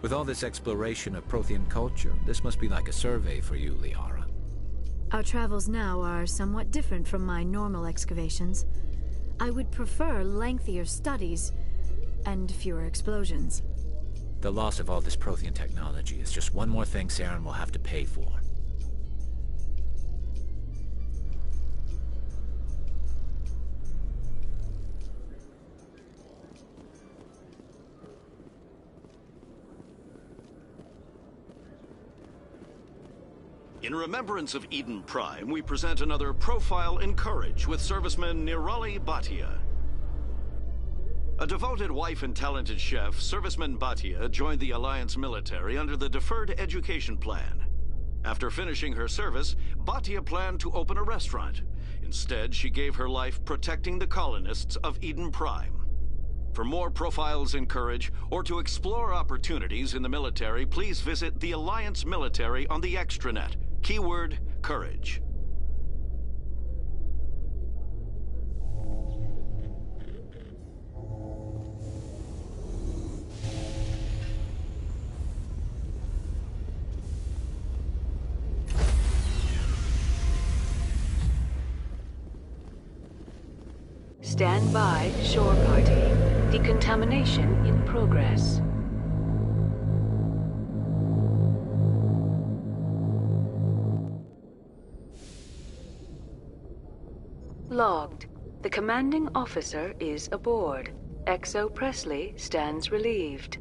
With all this exploration of Prothean culture, this must be like a survey for you, Liara. Our travels now are somewhat different from my normal excavations. I would prefer lengthier studies and fewer explosions. The loss of all this Prothean technology is just one more thing Saren will have to pay for. In remembrance of Eden Prime, we present another profile in courage with serviceman Nirali Bhatia. A devoted wife and talented chef, Serviceman Bhatia joined the Alliance military under the Deferred Education Plan. After finishing her service, Bhatia planned to open a restaurant. Instead, she gave her life protecting the colonists of Eden Prime. For more profiles in courage, or to explore opportunities in the military, please visit the Alliance military on the extranet. Keyword, courage. Stand by, shore party. Decontamination in progress. Logged. The commanding officer is aboard. XO Presley stands relieved.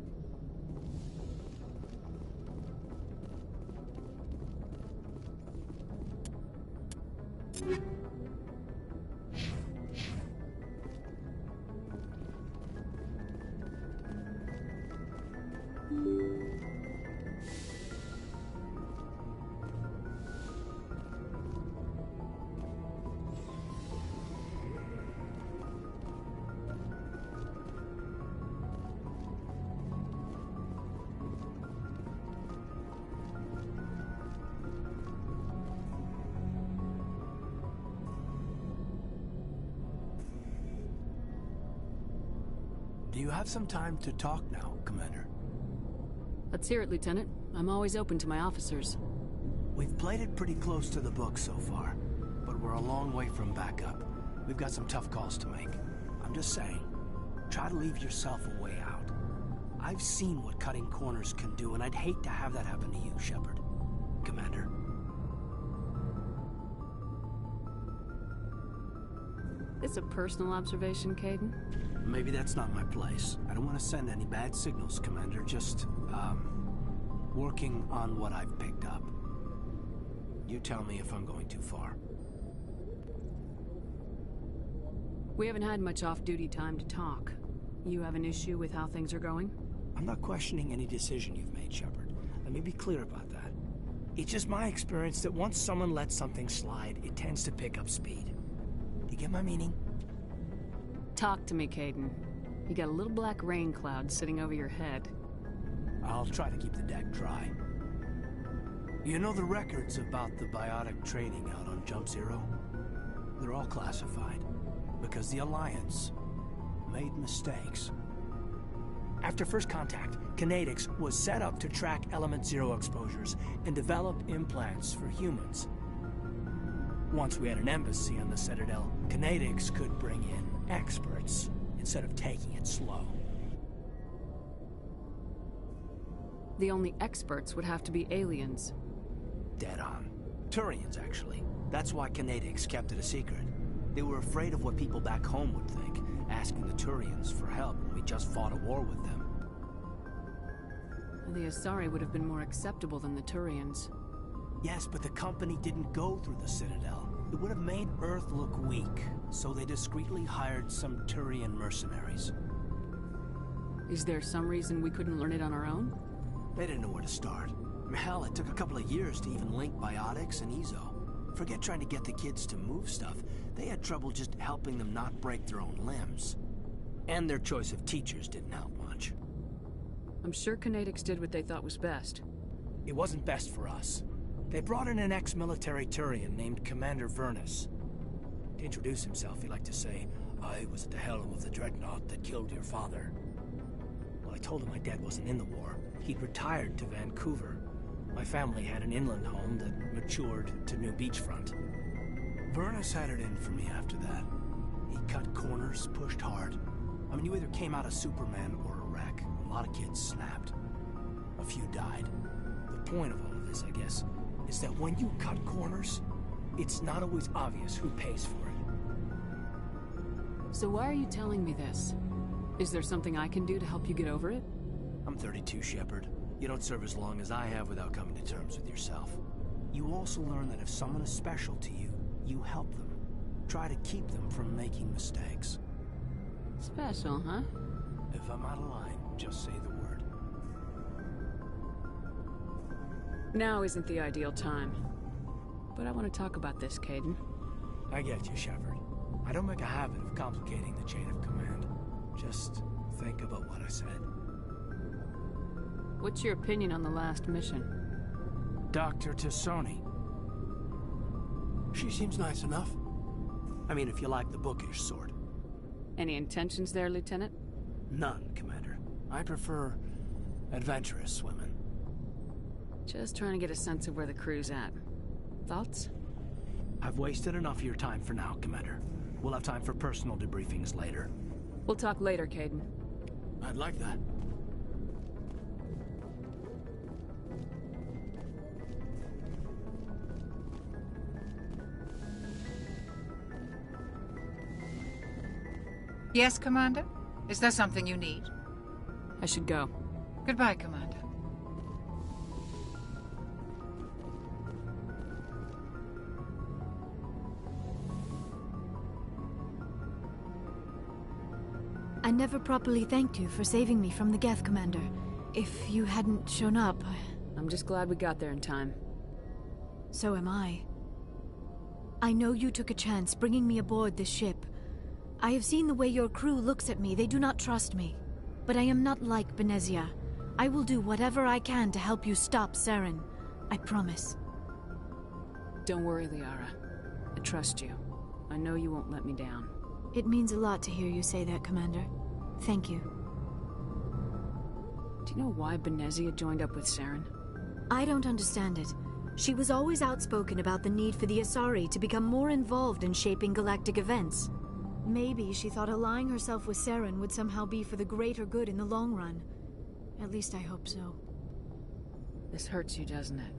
Do you have some time to talk now, Commander? Let's hear it, Lieutenant. I'm always open to my officers. We've played it pretty close to the book so far, but we're a long way from backup. We've got some tough calls to make. I'm just saying, try to leave yourself a way out. I've seen what cutting corners can do, and I'd hate to have that happen to you, Shepard. Commander. It's a personal observation, Caden. Maybe that's not my place. I don't want to send any bad signals, Commander. Just, working on what I've picked up. You tell me if I'm going too far. We haven't had much off-duty time to talk. You have an issue with how things are going? I'm not questioning any decision you've made, Shepard. Let me be clear about that. It's just my experience that once someone lets something slide, it tends to pick up speed. Do you get my meaning? Talk to me, Caden. You got a little black rain cloud sitting over your head. I'll try to keep the deck dry. You know the records about the biotic training out on Jump Zero? They're all classified, because the Alliance made mistakes. After first contact, Kinetics was set up to track Element Zero exposures and develop implants for humans. Once we had an embassy on the Citadel, Kinetics could bring in experts instead of taking it slow. The only experts would have to be aliens. Dead on. Turians, actually. That's why Kinetics kept it a secret. They were afraid of what people back home would think, asking the Turians for help when we just fought a war with them. The Asari would have been more acceptable than the Turians. Yes, but the company didn't go through the Citadel. It would have made Earth look weak, so they discreetly hired some Turian mercenaries. Is there some reason we couldn't learn it on our own? They didn't know where to start. Hell, it took a couple of years to even link biotics and Ezo. Forget trying to get the kids to move stuff. They had trouble just helping them not break their own limbs. And their choice of teachers didn't help much. I'm sure Kinetics did what they thought was best. It wasn't best for us. They brought in an ex-military Turian named Commander Vernus. To introduce himself, he liked to say, "I was at the helm of the dreadnought that killed your father." Well, I told him my dad wasn't in the war. He'd retired to Vancouver. My family had an inland home that matured to new beachfront. Vernus had it in for me after that. He cut corners, pushed hard. I mean, you either came out a Superman or a wreck. A lot of kids snapped. A few died. The point of all of this, I guess, is that when you cut corners, it's not always obvious who pays for it. So why are you telling me this? Is there something I can do to help you get over it? I'm 32, Shepard. You don't serve as long as I have without coming to terms with yourself. You also learn that if someone is special to you, you help them. Try to keep them from making mistakes. Special, huh? If I'm out of line, just say the word. Now isn't the ideal time. But I want to talk about this, Caden. I get you, Shepard. I don't make a habit of complicating the chain of command. Just think about what I said. What's your opinion on the last mission? Dr. Tassoni. She seems nice enough. I mean, if you like the bookish sort. Any intentions there, Lieutenant? None, Commander. I prefer adventurous women. Just trying to get a sense of where the crew's at. Thoughts? I've wasted enough of your time for now, Commander. We'll have time for personal debriefings later. We'll talk later, Caden. I'd like that. Yes, Commander? Is there something you need? I should go. Goodbye, Commander. I never properly thanked you for saving me from the Geth, Commander. If you hadn't shown up... I'm just glad we got there in time. So am I. I know you took a chance bringing me aboard this ship. I have seen the way your crew looks at me. They do not trust me. But I am not like Benezia. I will do whatever I can to help you stop Saren. I promise. Don't worry, Liara. I trust you. I know you won't let me down. It means a lot to hear you say that, Commander. Thank you. Do you know why Benezia joined up with Saren? I don't understand it. She was always outspoken about the need for the Asari to become more involved in shaping galactic events. Maybe she thought allying herself with Saren would somehow be for the greater good in the long run. At least I hope so. This hurts you, doesn't it?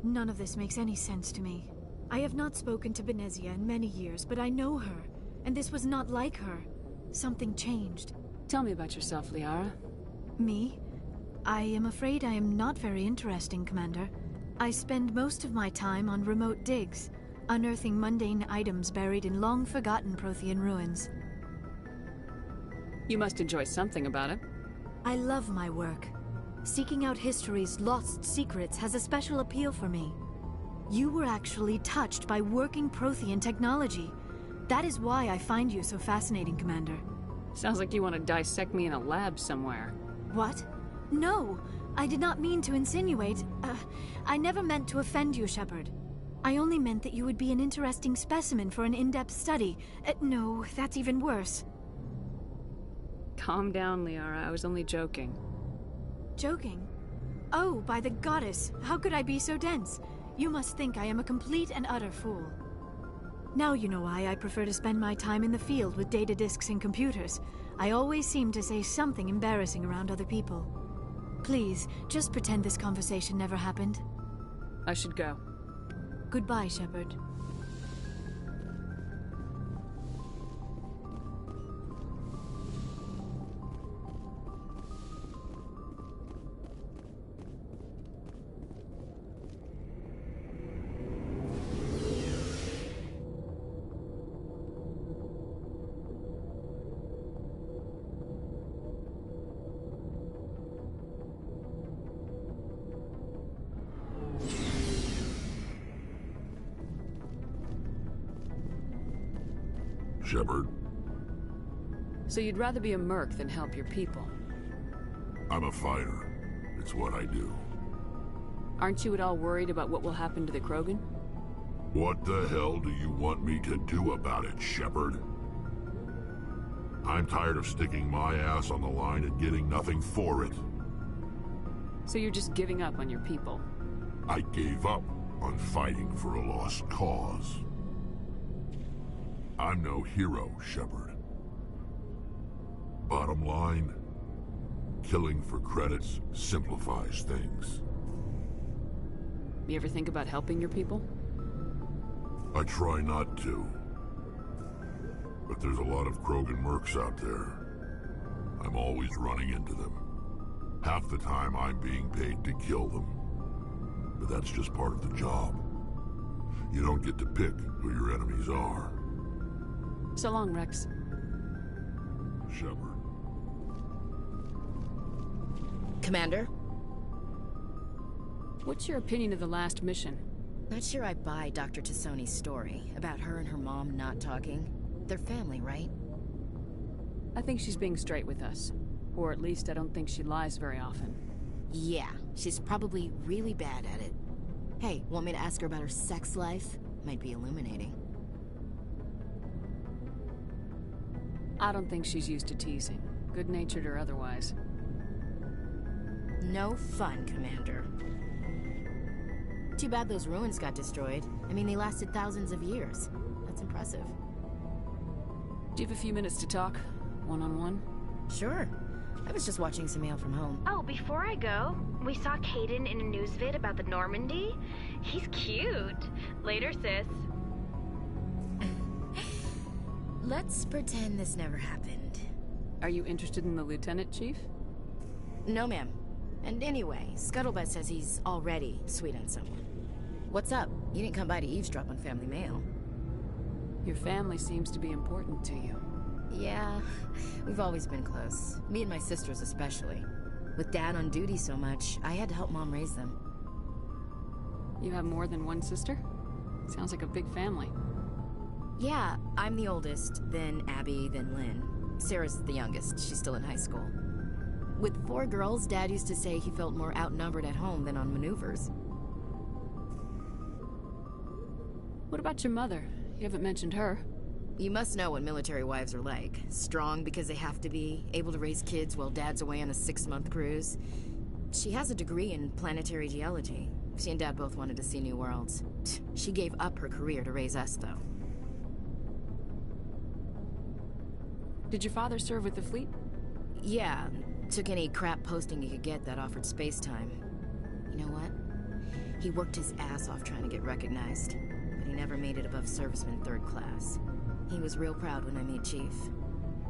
None of this makes any sense to me. I have not spoken to Benezia in many years, but I know her, and this was not like her. Something changed. Tell me about yourself, Liara. Me? I am afraid I am not very interesting, Commander. I spend most of my time on remote digs, unearthing mundane items buried in long-forgotten Prothean ruins. You must enjoy something about it. I love my work. Seeking out history's lost secrets has a special appeal for me. You were actually touched by working Prothean technology. That is why I find you so fascinating, Commander. Sounds like you want to dissect me in a lab somewhere. What? No! I did not mean to insinuate. I never meant to offend you, Shepard. I only meant that you would be an interesting specimen for an in-depth study. No, that's even worse. Calm down, Liara. I was only joking. Joking? Oh, by the goddess, how could I be so dense? You must think I am a complete and utter fool. Now you know why I prefer to spend my time in the field with data disks and computers. I always seem to say something embarrassing around other people. Please, just pretend this conversation never happened. I should go. Goodbye, Shepard. Shepard, So you'd rather be a merc than help your people? I'm a fighter. It's what I do. Aren't you at all worried about what will happen to the Krogan? What the hell do you want me to do about it, Shepard? I'm tired of sticking my ass on the line and getting nothing for it. So you're just giving up on your people? I gave up on fighting for a lost cause. I'm no hero, Shepard. Bottom line, killing for credits simplifies things. You ever think about helping your people? I try not to. But there's a lot of Krogan mercs out there. I'm always running into them. Half the time I'm being paid to kill them. But that's just part of the job. You don't get to pick who your enemies are. So long, Rex. Shepard. Commander? What's your opinion of the last mission? Not sure I buy Dr. Tassoni's story about her and her mom not talking. They're family, right? I think she's being straight with us. Or at least I don't think she lies very often. Yeah, she's probably really bad at it. Hey, want me to ask her about her sex life? Might be illuminating. I don't think she's used to teasing, good-natured or otherwise. No fun, Commander. Too bad those ruins got destroyed. I mean, they lasted thousands of years. That's impressive. Do you have a few minutes to talk? One-on-one? Sure. I was just watching some mail from home. Oh, before I go, we saw Caden in a news vid about the Normandy. He's cute. Later, sis. Let's pretend this never happened. Are you interested in the Lieutenant, Chief? No, ma'am. And anyway, Scuttlebutt says he's already sweet on someone. What's up? You didn't come by to eavesdrop on family mail. Your family seems to be important to you. Yeah, we've always been close. Me and my sisters especially. With Dad on duty so much, I had to help Mom raise them. You have more than one sister? Sounds like a big family. Yeah, I'm the oldest, then Abby, then Lynn. Sarah's the youngest, she's still in high school. With 4 girls, Dad used to say he felt more outnumbered at home than on maneuvers. What about your mother? You haven't mentioned her. You must know what military wives are like. Strong because they have to be, able to raise kids while Dad's away on a 6-month cruise. She has a degree in planetary geology. She and Dad both wanted to see new worlds. She gave up her career to raise us, though. Did your father serve with the fleet? Yeah, took any crap posting he could get that offered space time. You know what? He worked his ass off trying to get recognized, but he never made it above serviceman 3rd class. He was real proud when I made Chief.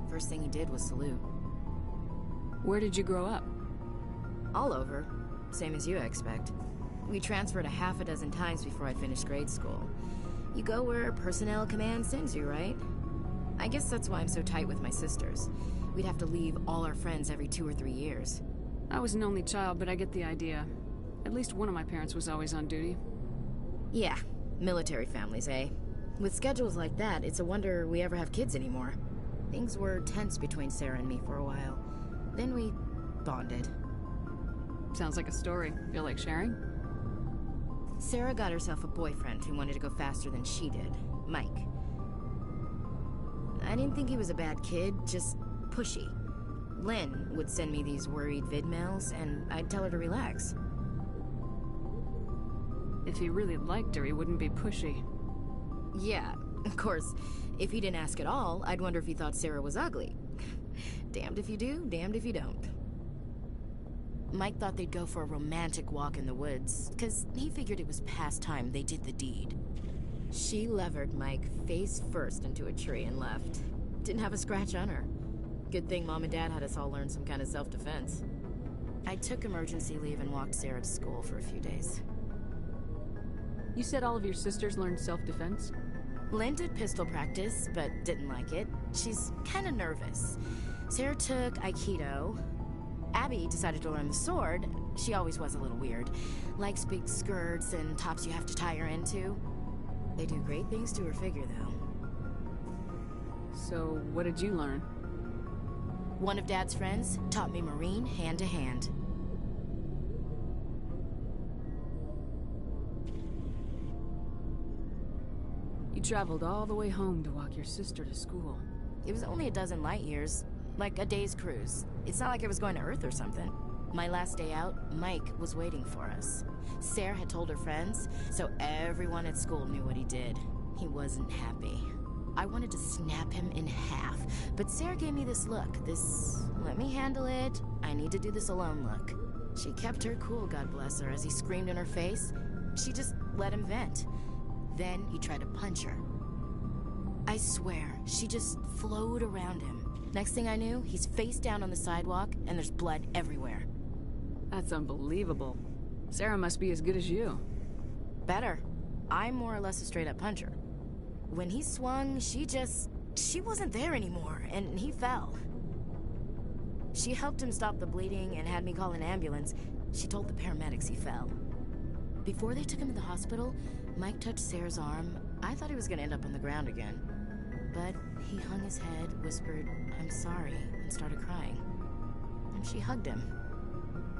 First thing he did was salute. Where did you grow up? All over. Same as you, I expect. We transferred a half a dozen times before I finished grade school. You go where personnel command sends you, right? I guess that's why I'm so tight with my sisters. We'd have to leave all our friends every 2 or 3 years. I was an only child, but I get the idea. At least one of my parents was always on duty. Yeah, military families, eh? With schedules like that, it's a wonder we ever have kids anymore. Things were tense between Sarah and me for a while. Then we bonded. Sounds like a story. Feel like sharing? Sarah got herself a boyfriend who wanted to go faster than she did, Mike. I didn't think he was a bad kid, just pushy. Lynn would send me these worried vid mails, and I'd tell her to relax. If he really liked her, he wouldn't be pushy. Yeah, of course, if he didn't ask at all, I'd wonder if he thought Sarah was ugly. Damned if you do, damned if you don't. Mike thought they'd go for a romantic walk in the woods, because he figured it was past time they did the deed. She levered Mike face first into a tree and left. Didn't have a scratch on her. Good thing Mom and Dad had us all learn some kind of self-defense. I took emergency leave and walked Sarah to school for a few days. You said all of your sisters learned self-defense? Lynn did pistol practice, but didn't like it. She's kind of nervous. Sarah took Aikido. Abby decided to learn the sword. She always was a little weird. Likes big skirts and tops you have to tie her into. They do great things to her figure, though. So, what did you learn? One of Dad's friends taught me Marine hand to hand. You traveled all the way home to walk your sister to school. It was only a dozen light years, like a day's cruise. It's not like I was going to Earth or something. My last day out, Mike was waiting for us. Sarah had told her friends, so everyone at school knew what he did. He wasn't happy. I wanted to snap him in half, but Sarah gave me this look, this let me handle it, I need to do this alone look. She kept her cool, God bless her, as he screamed in her face. She just let him vent. Then he tried to punch her. I swear, she just flowed around him. Next thing I knew, he's face down on the sidewalk, and there's blood everywhere. That's unbelievable. Sarah must be as good as you. Better. I'm more or less a straight-up puncher. When he swung, she wasn't there anymore, and he fell. She helped him stop the bleeding and had me call an ambulance. She told the paramedics he fell. Before they took him to the hospital, Mike touched Sarah's arm. I thought he was gonna end up on the ground again. But he hung his head, whispered, "I'm sorry," and started crying. And she hugged him.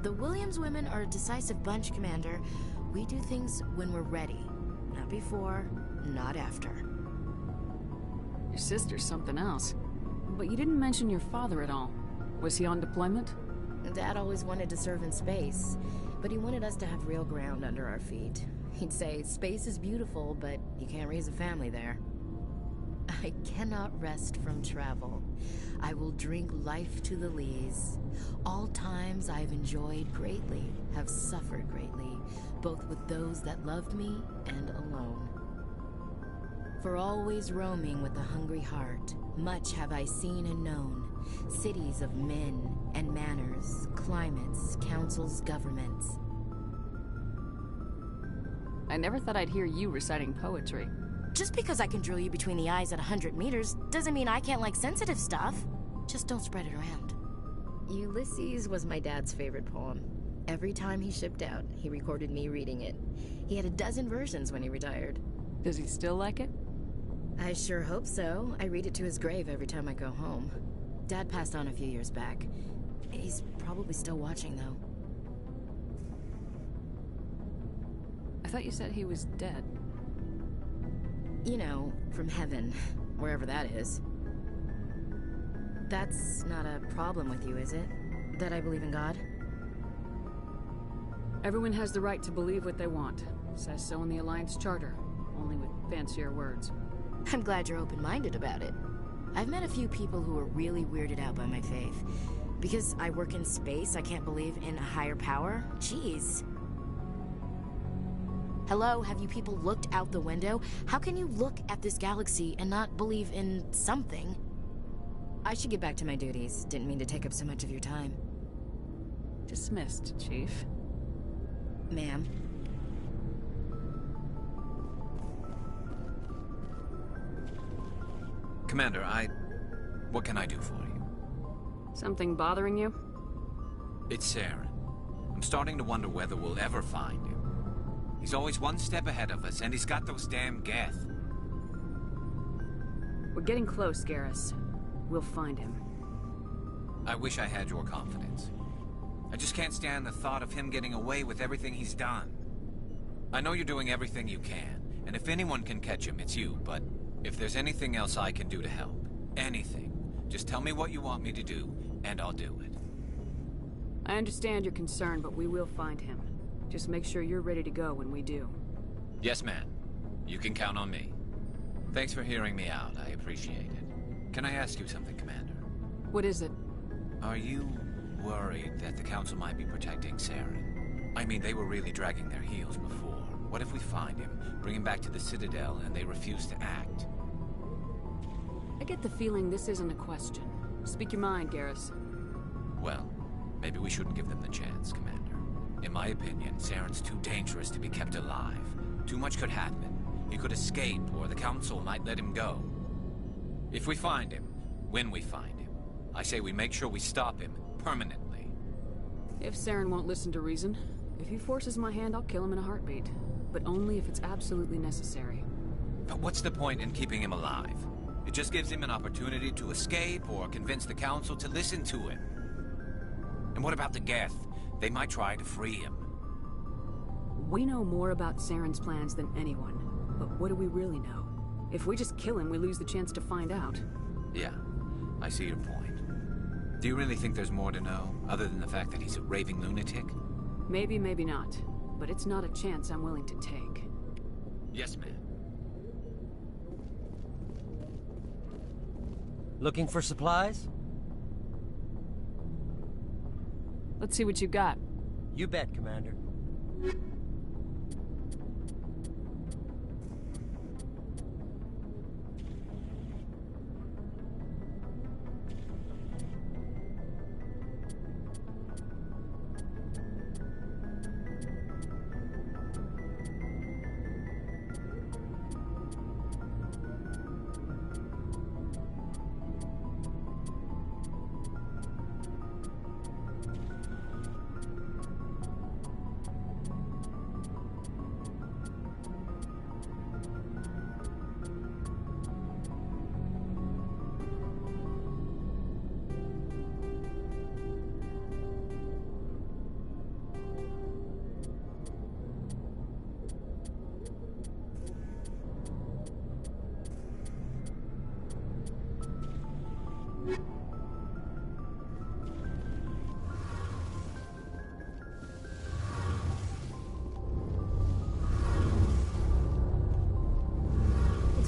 The Williams women are a decisive bunch, Commander. We do things when we're ready. Not before, not after. Your sister's something else. But you didn't mention your father at all. Was he on deployment? Dad always wanted to serve in space, but he wanted us to have real ground under our feet. He'd say, space is beautiful, but you can't raise a family there. I cannot rest from travel. I will drink life to the lees. All times I've enjoyed greatly, have suffered greatly, both with those that loved me and alone. For always roaming with a hungry heart, much have I seen and known. Cities of men and manners, climates, councils, governments. I never thought I'd hear you reciting poetry. Just because I can drill you between the eyes at 100 meters doesn't mean I can't like sensitive stuff. Just don't spread it around. Ulysses was my dad's favorite poem. Every time he shipped out, he recorded me reading it. He had a dozen versions when he retired. Does he still like it? I sure hope so. I read it to his grave every time I go home. Dad passed on a few years back. He's probably still watching, though. I thought you said he was dead. You know, from heaven, wherever that is. That's not a problem with you, is it? That I believe in God? Everyone has the right to believe what they want. Says so in the Alliance Charter, only with fancier words. I'm glad you're open-minded about it. I've met a few people who are really weirded out by my faith. Because I work in space, I can't believe in a higher power? Jeez. Hello, have you people looked out the window? How can you look at this galaxy and not believe in something? I should get back to my duties. Didn't mean to take up so much of your time. Dismissed, Chief. Ma'am. Commander, what can I do for you? Something bothering you? It's Saren. I'm starting to wonder whether we'll ever find him. He's always one step ahead of us, and he's got those damn Geth. We're getting close, Garrus. We'll find him. I wish I had your confidence. I just can't stand the thought of him getting away with everything he's done. I know you're doing everything you can, and if anyone can catch him, it's you, but if there's anything else I can do to help, anything, just tell me what you want me to do, and I'll do it. I understand your concern, but we will find him. Just make sure you're ready to go when we do. Yes, ma'am. You can count on me. Thanks for hearing me out. I appreciate it. Can I ask you something, Commander? What is it? Are you worried that the Council might be protecting Saren? I mean, they were really dragging their heels before. What if we find him, bring him back to the Citadel, and they refuse to act? I get the feeling this isn't a question. Speak your mind, Garrus. Well, maybe we shouldn't give them the chance, Commander. In my opinion, Saren's too dangerous to be kept alive. Too much could happen. He could escape, or the Council might let him go. If we find him, when we find him, I say we make sure we stop him permanently. If Saren won't listen to reason, if he forces my hand, I'll kill him in a heartbeat. But only if it's absolutely necessary. But what's the point in keeping him alive? It just gives him an opportunity to escape or convince the Council to listen to him. And what about the Geth? They might try to free him. We know more about Saren's plans than anyone. But what do we really know? If we just kill him, we lose the chance to find out. Yeah, I see your point. Do you really think there's more to know, other than the fact that he's a raving lunatic? Maybe, maybe not. But it's not a chance I'm willing to take. Yes, ma'am. Looking for supplies? Let's see what you got. You bet, Commander.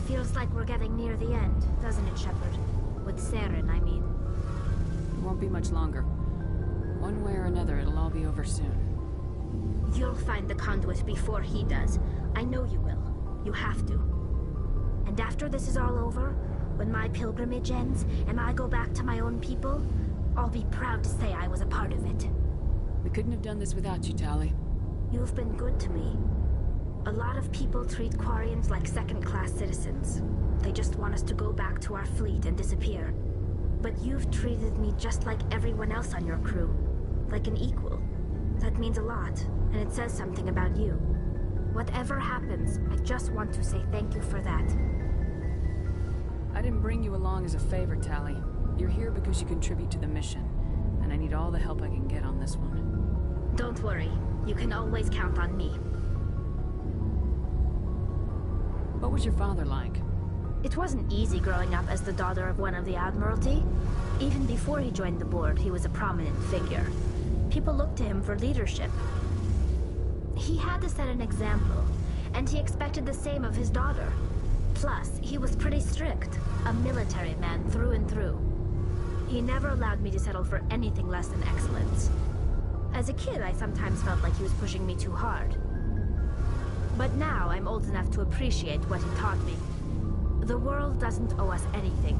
Feels like we're getting near the end, doesn't it, Shepard? With Saren, I mean. It won't be much longer. One way or another, it'll all be over soon. You'll find the conduit before he does. I know you will. You have to. And after this is all over, when my pilgrimage ends, and I go back to my own people, I'll be proud to say I was a part of it. We couldn't have done this without you, Tali. You've been good to me. A lot of people treat Quarians like second-class citizens. They just want us to go back to our fleet and disappear. But you've treated me just like everyone else on your crew. Like an equal. That means a lot, and it says something about you. Whatever happens, I just want to say thank you for that. I didn't bring you along as a favor, Tali. You're here because you contribute to the mission, and I need all the help I can get on this one. Don't worry. You can always count on me. What was your father like? It wasn't easy growing up as the daughter of one of the Admiralty. Even before he joined the board, he was a prominent figure. People looked to him for leadership. He had to set an example, and he expected the same of his daughter. Plus, he was pretty strict, a military man through and through. He never allowed me to settle for anything less than excellence. As a kid, I sometimes felt like he was pushing me too hard. But now I'm old enough to appreciate what he taught me. The world doesn't owe us anything.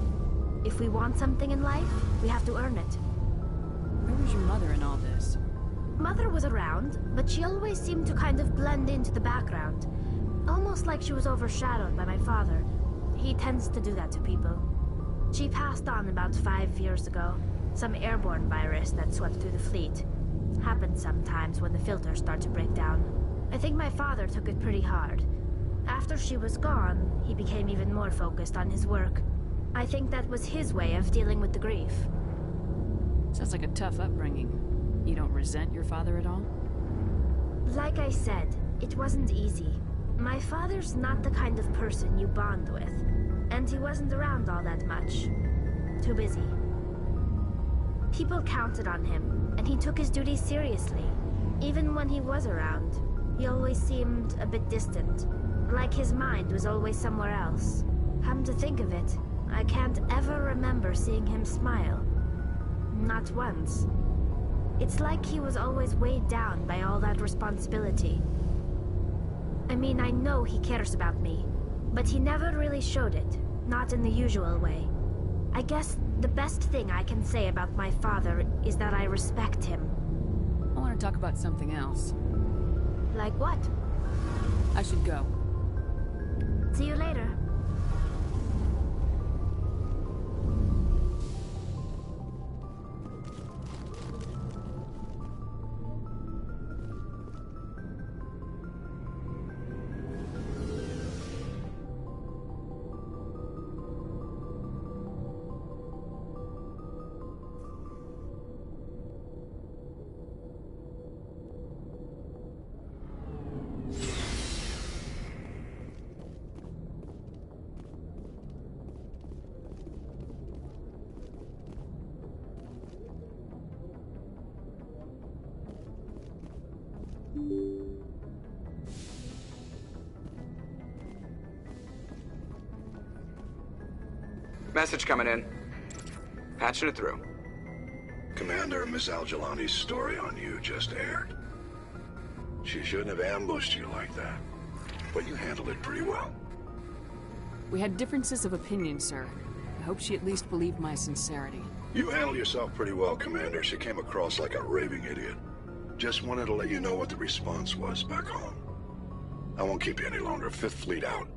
If we want something in life, we have to earn it. Where was your mother in all this? Mother was around, but she always seemed to kind of blend into the background. Almost like she was overshadowed by my father. He tends to do that to people. She passed on about 5 years ago. Some airborne virus that swept through the fleet. Happens sometimes when the filters start to break down. I think my father took it pretty hard. After she was gone, he became even more focused on his work. I think that was his way of dealing with the grief. Sounds like a tough upbringing. You don't resent your father at all? Like I said, it wasn't easy. My father's not the kind of person you bond with. And he wasn't around all that much. Too busy. People counted on him, and he took his duties seriously. Even when he was around. He always seemed a bit distant, like his mind was always somewhere else. Come to think of it, I can't ever remember seeing him smile. Not once. It's like he was always weighed down by all that responsibility. I mean, I know he cares about me, but he never really showed it, not in the usual way. I guess the best thing I can say about my father is that I respect him. I want to talk about something else. Like what? I should go. See you later. Message coming in. Patching it through. Commander, Miss Al-Jalani's story on you just aired. She shouldn't have ambushed you like that, but you handled it pretty well. We had differences of opinion, sir. I hope she at least believed my sincerity. You handled yourself pretty well, Commander. She came across like a raving idiot. Just wanted to let you know what the response was back home. I won't keep you any longer. Fifth Fleet out.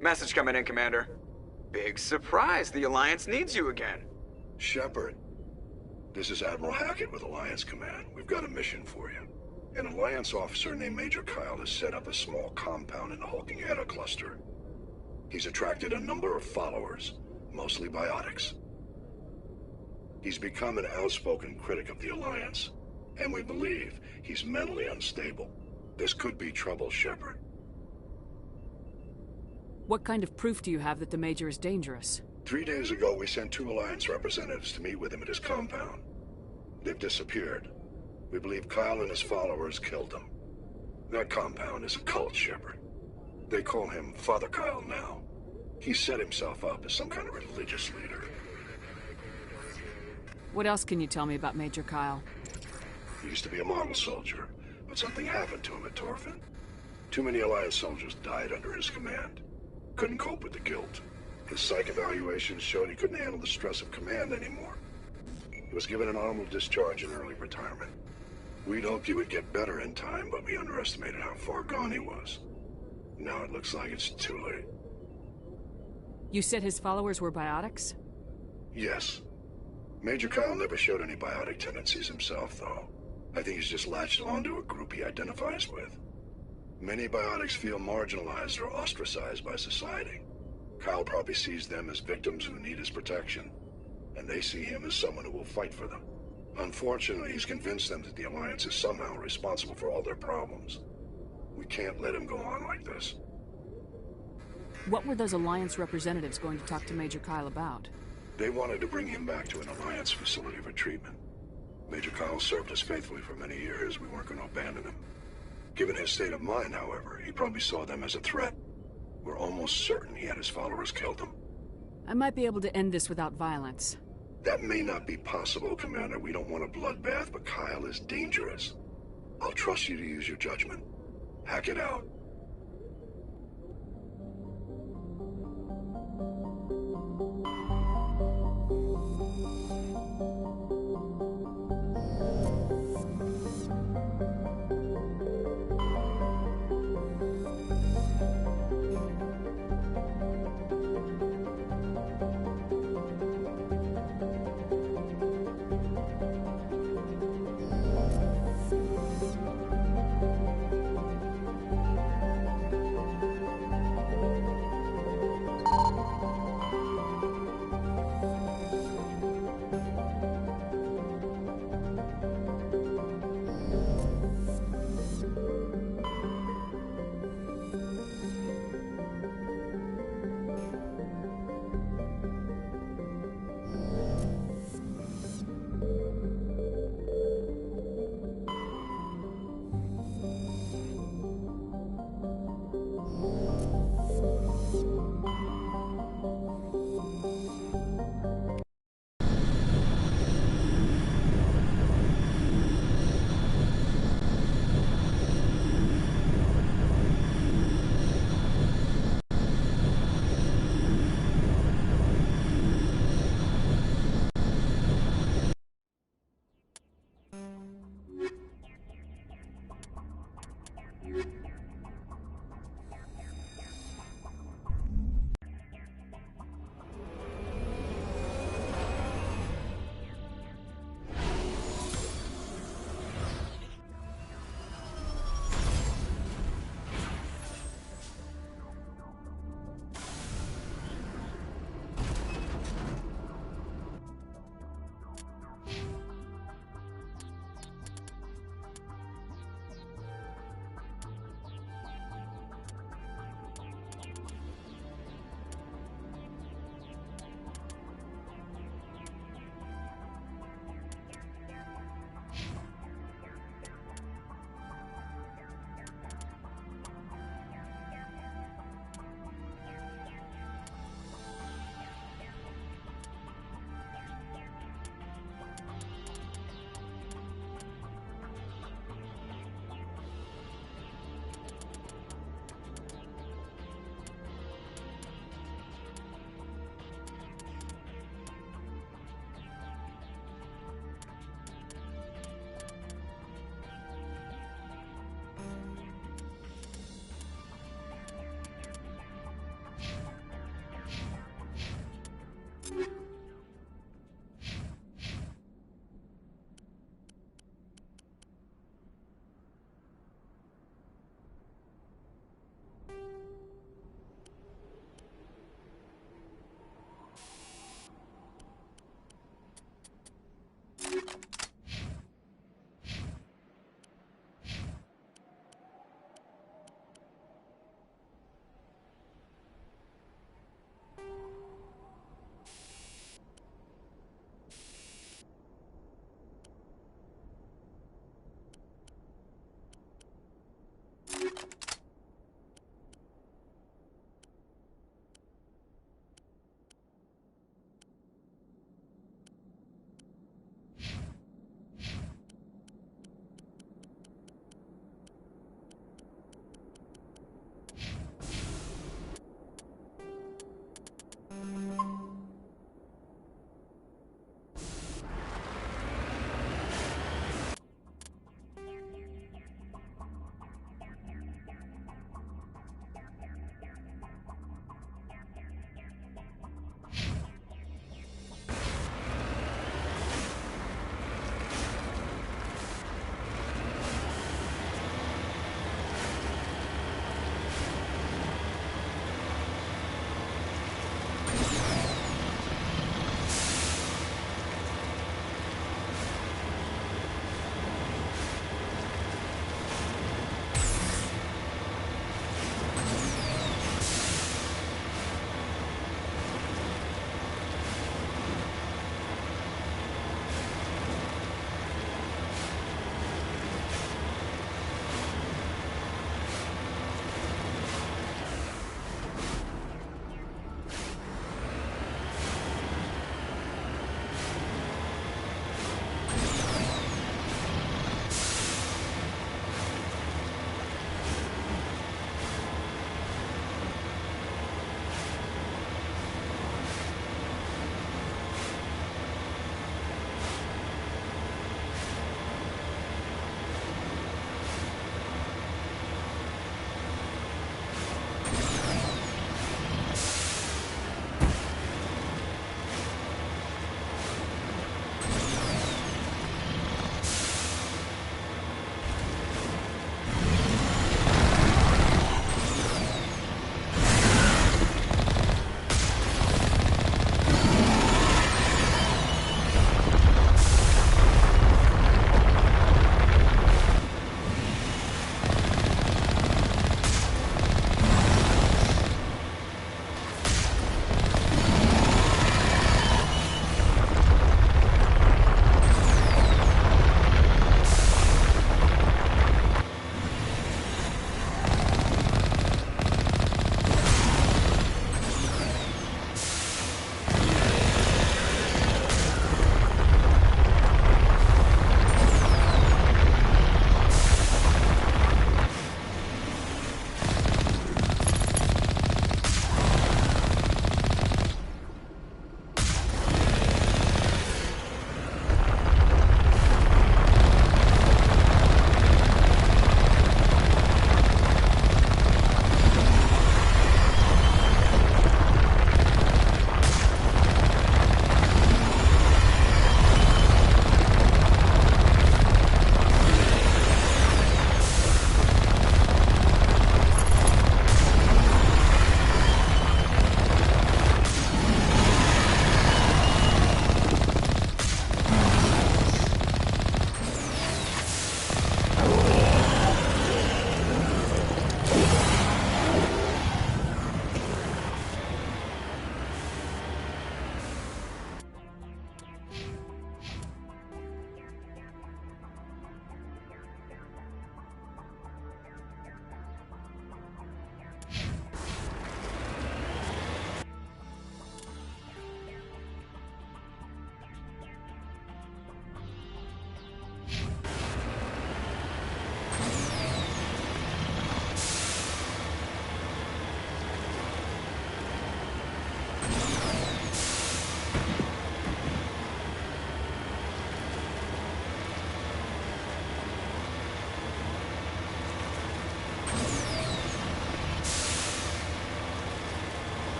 Message coming in, Commander. Big surprise, the Alliance needs you again. Shepard, this is Admiral Hackett with Alliance Command. We've got a mission for you. An Alliance officer named Major Kyle has set up a small compound in the Hulking Eta cluster. He's attracted a number of followers, mostly biotics. He's become an outspoken critic of the Alliance, and we believe he's mentally unstable. This could be trouble, Shepard. What kind of proof do you have that the Major is dangerous? 3 days ago, we sent 2 Alliance representatives to meet with him at his compound. They've disappeared. We believe Kyle and his followers killed him. That compound is a cult, Shepard. They call him Father Kyle now. He set himself up as some kind of religious leader. What else can you tell me about Major Kyle? He used to be a model soldier, but something happened to him at Torfin. Too many Alliance soldiers died under his command. Couldn't cope with the guilt. His psych evaluations showed he couldn't handle the stress of command anymore. He was given an honorable discharge in early retirement. We'd hoped he would get better in time, but we underestimated how far gone he was. Now it looks like it's too late. You said his followers were biotics? Yes. Major Kyle never showed any biotic tendencies himself, though. I think he's just latched onto a group he identifies with. Many biotics feel marginalized or ostracized by society. Kyle probably sees them as victims who need his protection, and they see him as someone who will fight for them. Unfortunately, he's convinced them that the Alliance is somehow responsible for all their problems. We can't let him go on like this. What were those Alliance representatives going to talk to Major Kyle about? They wanted to bring him back to an Alliance facility for treatment. Major Kyle served us faithfully for many years. We weren't going to abandon him. Given his state of mind, however, he probably saw them as a threat. We're almost certain he had his followers killed him. I might be able to end this without violence. That may not be possible, Commander. We don't want a bloodbath, but Kyle is dangerous. I'll trust you to use your judgment. Hack it out.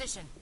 position.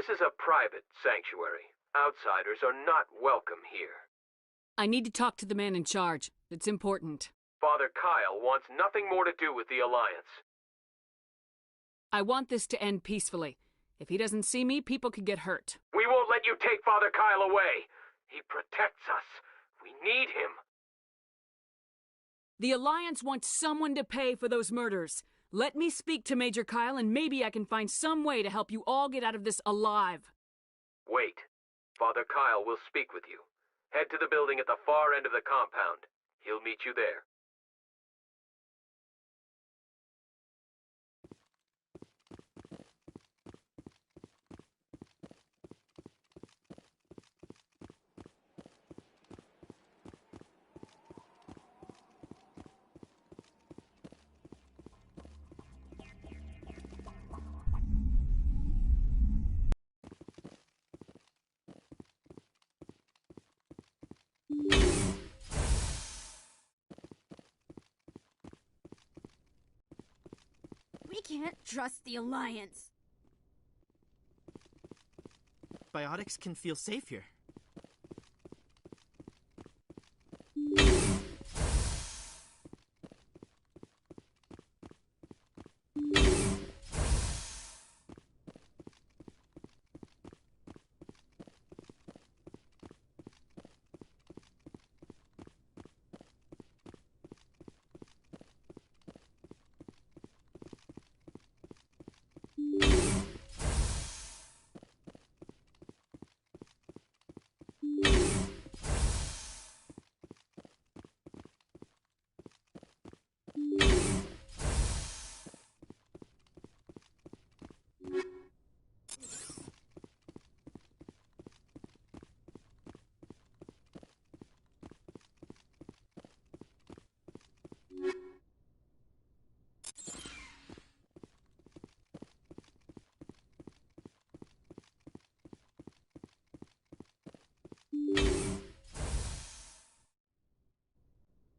This is a private sanctuary. Outsiders are not welcome here. I need to talk to the man in charge. It's important. Father Kyle wants nothing more to do with the Alliance. I want this to end peacefully. If he doesn't see me, people could get hurt. We won't let you take Father Kyle away. He protects us. We need him. The Alliance wants someone to pay for those murders. Let me speak to Major Kyle, and maybe I can find some way to help you all get out of this alive. Wait. Father Kyle will speak with you. Head to the building at the far end of the compound. He'll meet you there. We can't trust the Alliance. Biotics can feel safe here.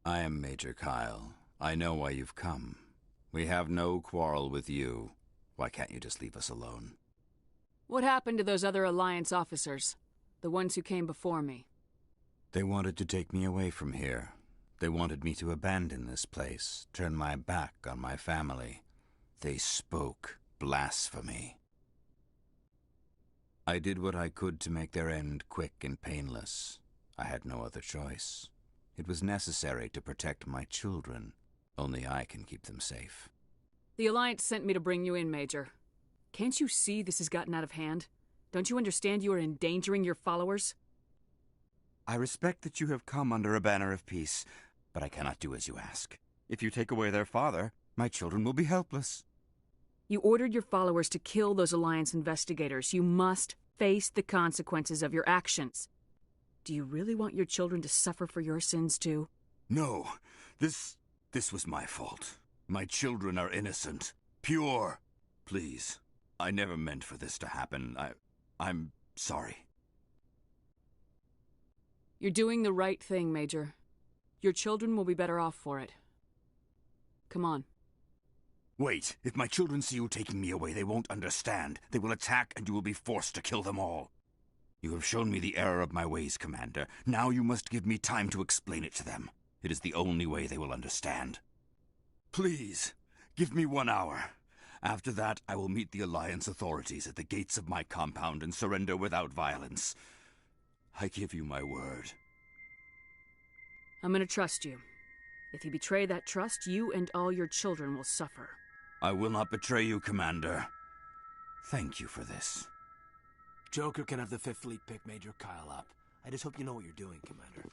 I am Major Kyle. I know why you've come. We have no quarrel with you. Why can't you just leave us alone? What happened to those other Alliance officers? The ones who came before me? They wanted to take me away from here. They wanted me to abandon this place, turn my back on my family. They spoke blasphemy. I did what I could to make their end quick and painless. I had no other choice. It was necessary to protect my children. Only I can keep them safe. The Alliance sent me to bring you in, Major. Can't you see this has gotten out of hand? Don't you understand you are endangering your followers? I respect that you have come under a banner of peace, but I cannot do as you ask. If you take away their father, my children will be helpless. You ordered your followers to kill those Alliance investigators. You must face the consequences of your actions. Do you really want your children to suffer for your sins, too? No. This was my fault. My children are innocent. Pure. Please. I never meant for this to happen. I'm sorry. You're doing the right thing, Major. Your children will be better off for it. Come on. Wait. If my children see you taking me away, they won't understand. They will attack, and you will be forced to kill them all. You have shown me the error of my ways, Commander. Now you must give me time to explain it to them. It is the only way they will understand. Please, give me 1 hour. After that, I will meet the Alliance authorities at the gates of my compound and surrender without violence. I give you my word. I'm gonna trust you. If you betray that trust, you and all your children will suffer. I will not betray you, Commander. Thank you for this. Joker can have the 5th Fleet pick Major Kyle up. I just hope you know what you're doing, Commander.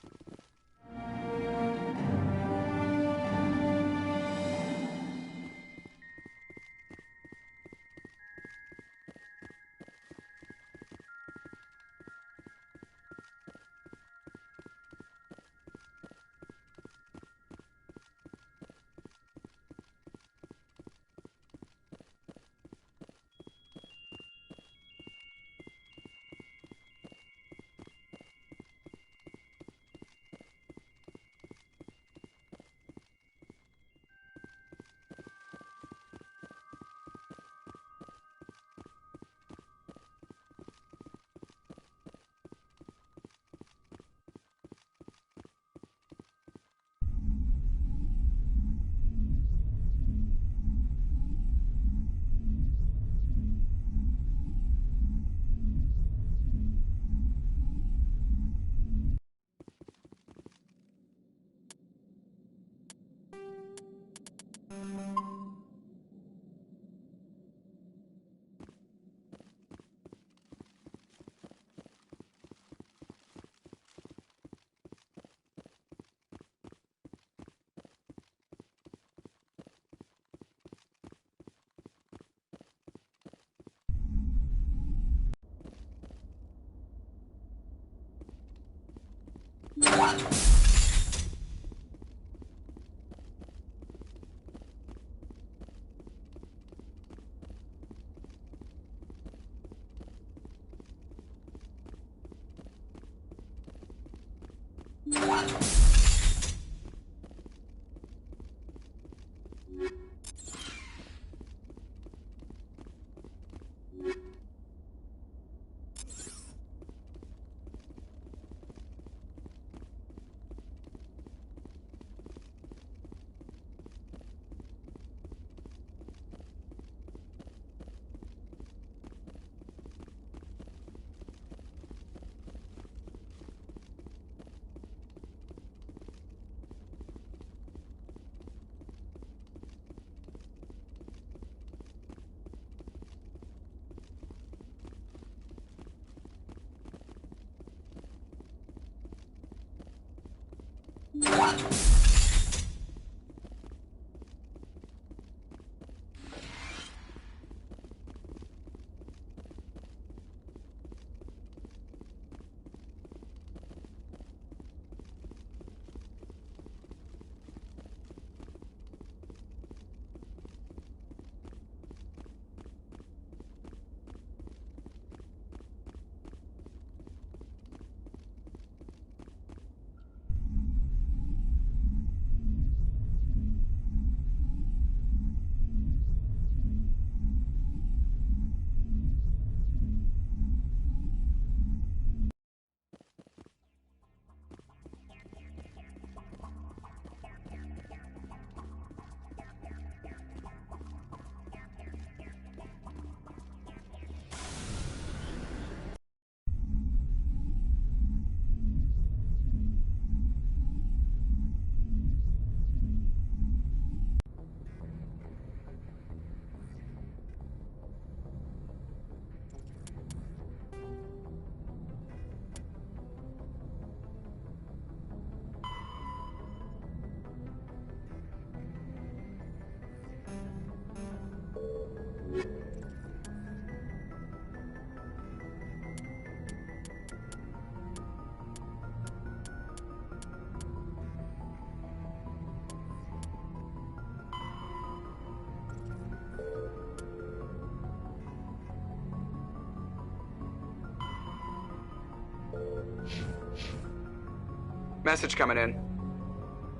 Message coming in.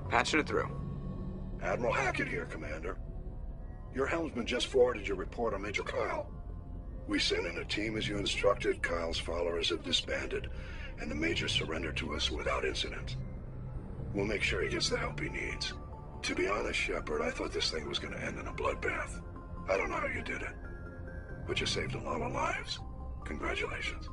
Patching it through. Admiral Hackett here, Commander. Your helmsman just forwarded your report on Major Kyle. We sent in a team as you instructed. Kyle's followers have disbanded, and the Major surrendered to us without incident. We'll make sure he gets the help he needs. To be honest, Shepard, I thought this thing was going to end in a bloodbath. I don't know how you did it, but you saved a lot of lives. Congratulations.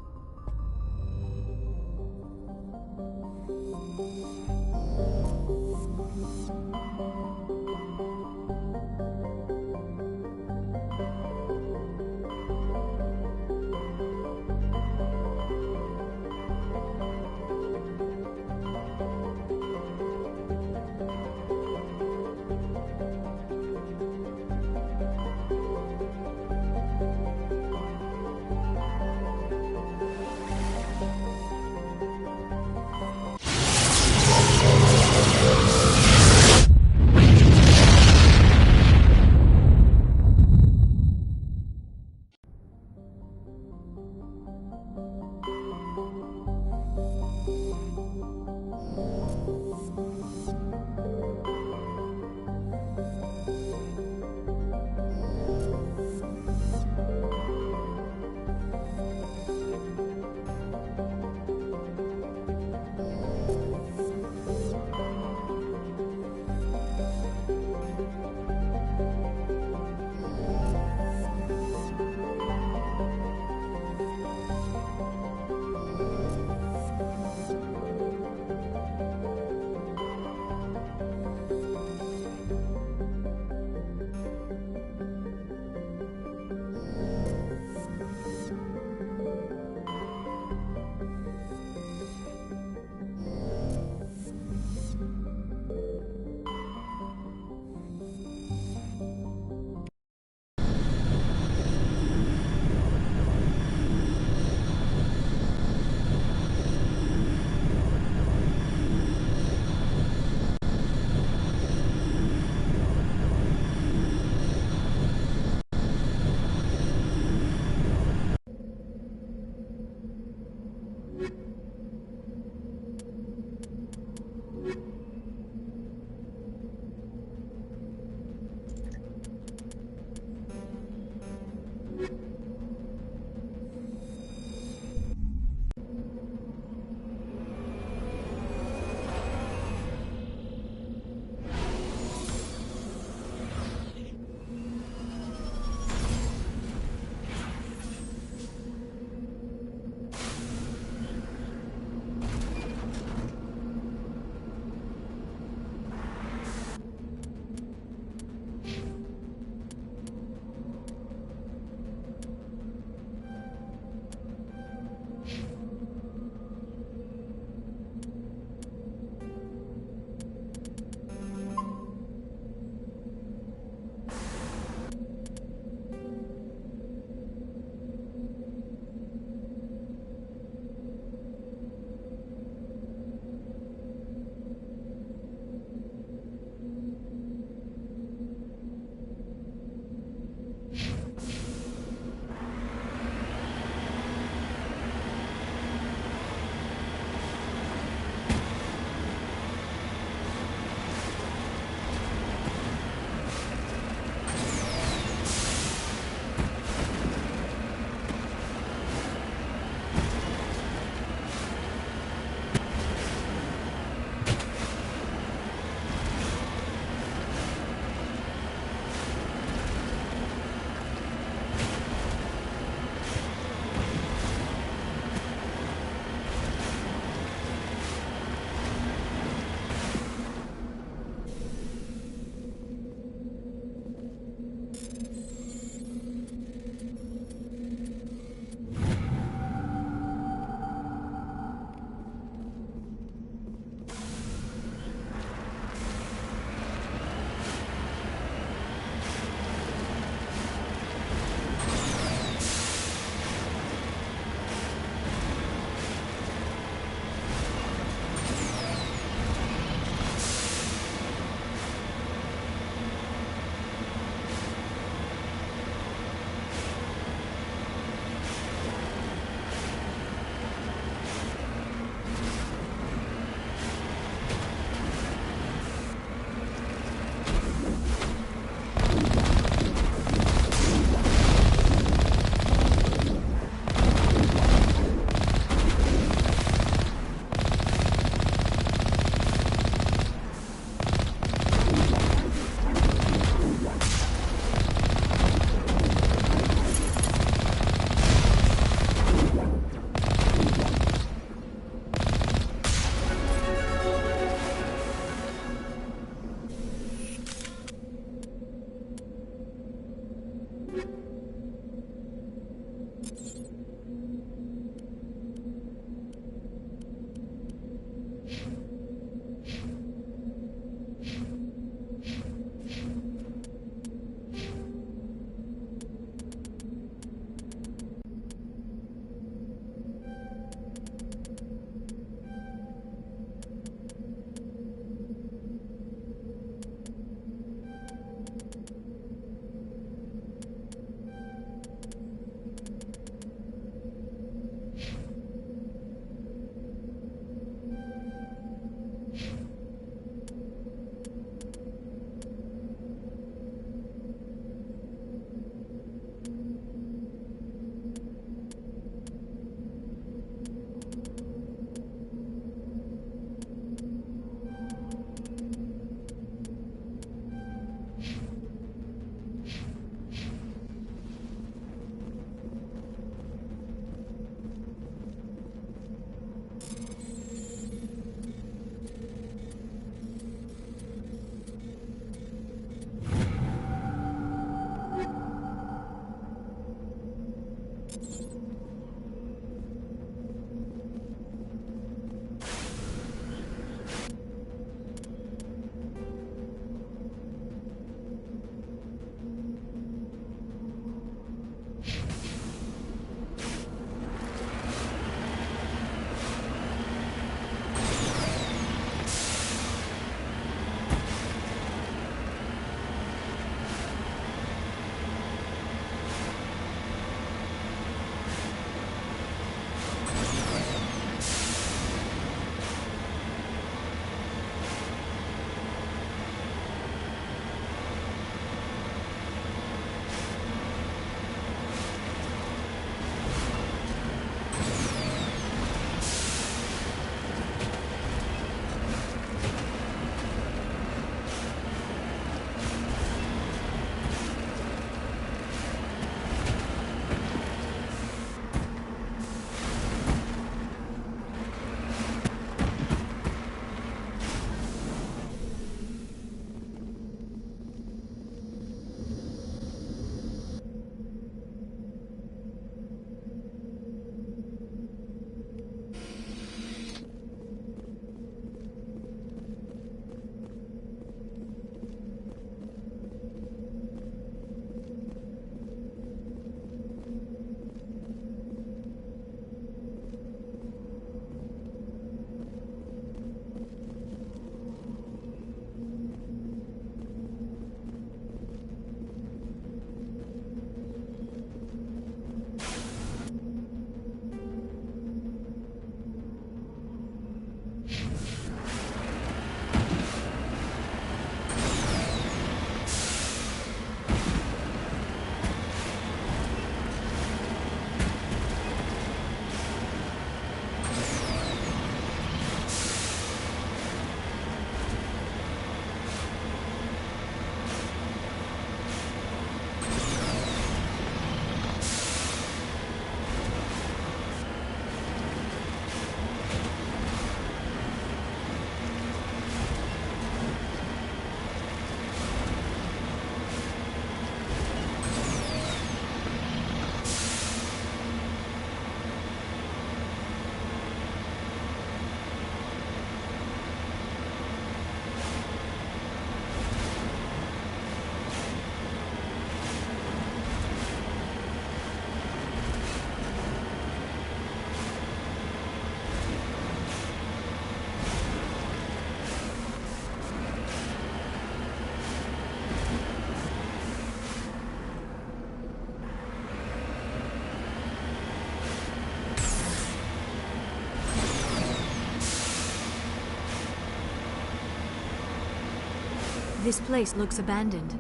This place looks abandoned.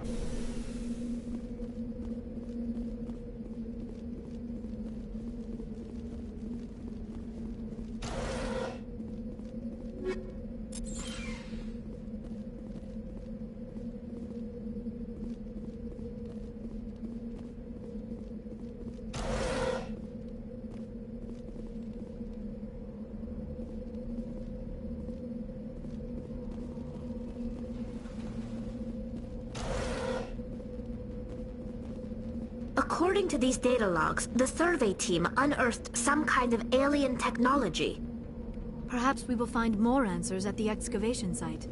According to these data logs, the survey team unearthed some kind of alien technology. Perhaps we will find more answers at the excavation site.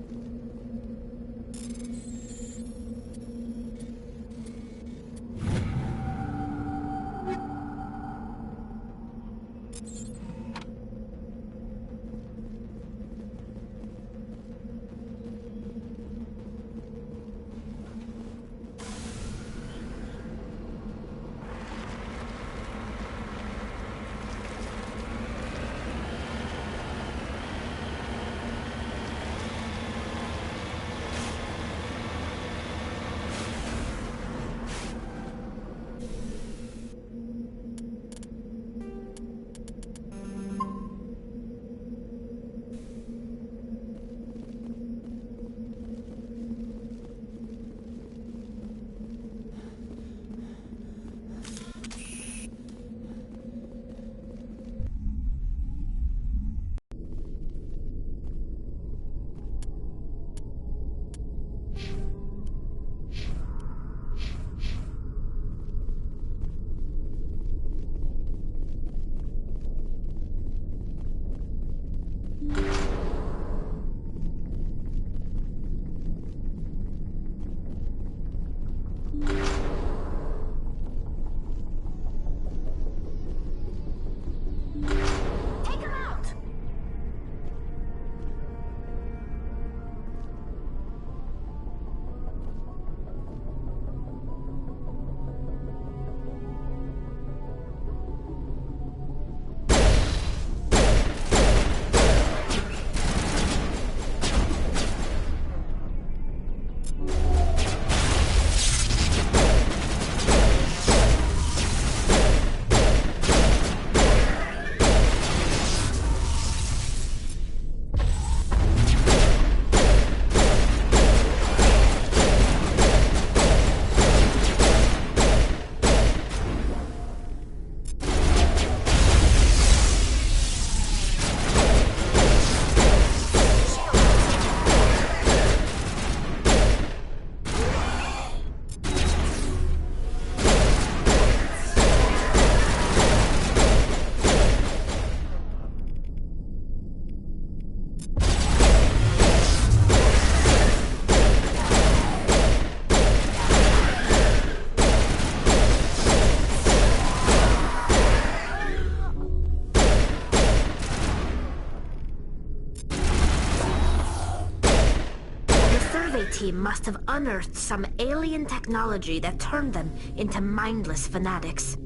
team must have unearthed some alien technology that turned them into mindless fanatics.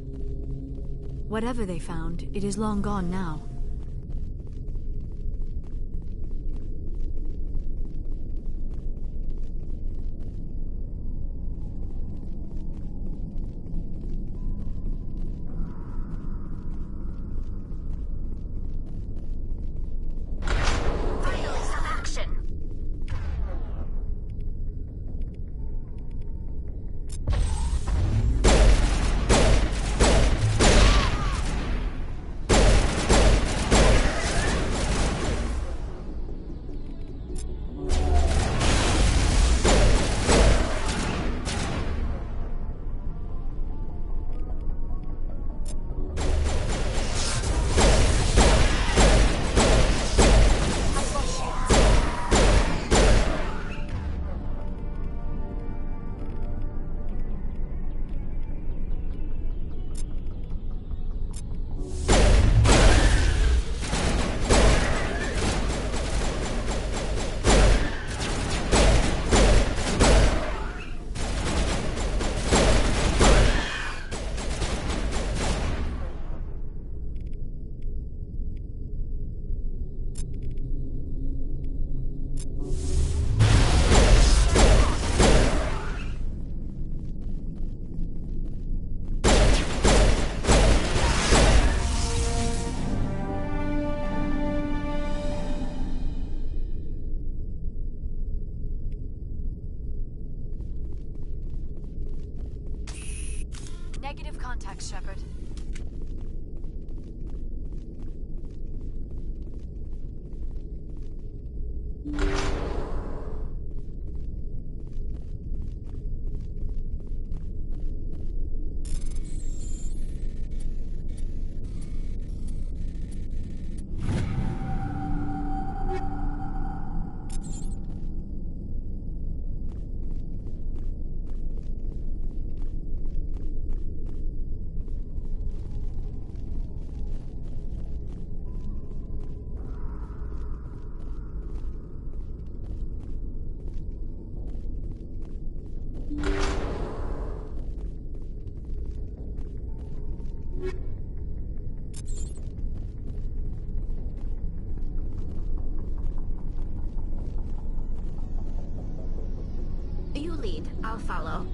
Whatever they found, it is long gone now. Negative contact, Shepard. You lead. I'll follow.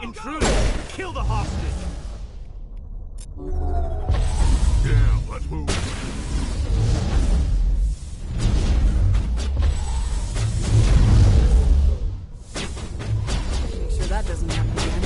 Intruder! Kill the hostage! Damn, let's move. Make sure that doesn't happen again.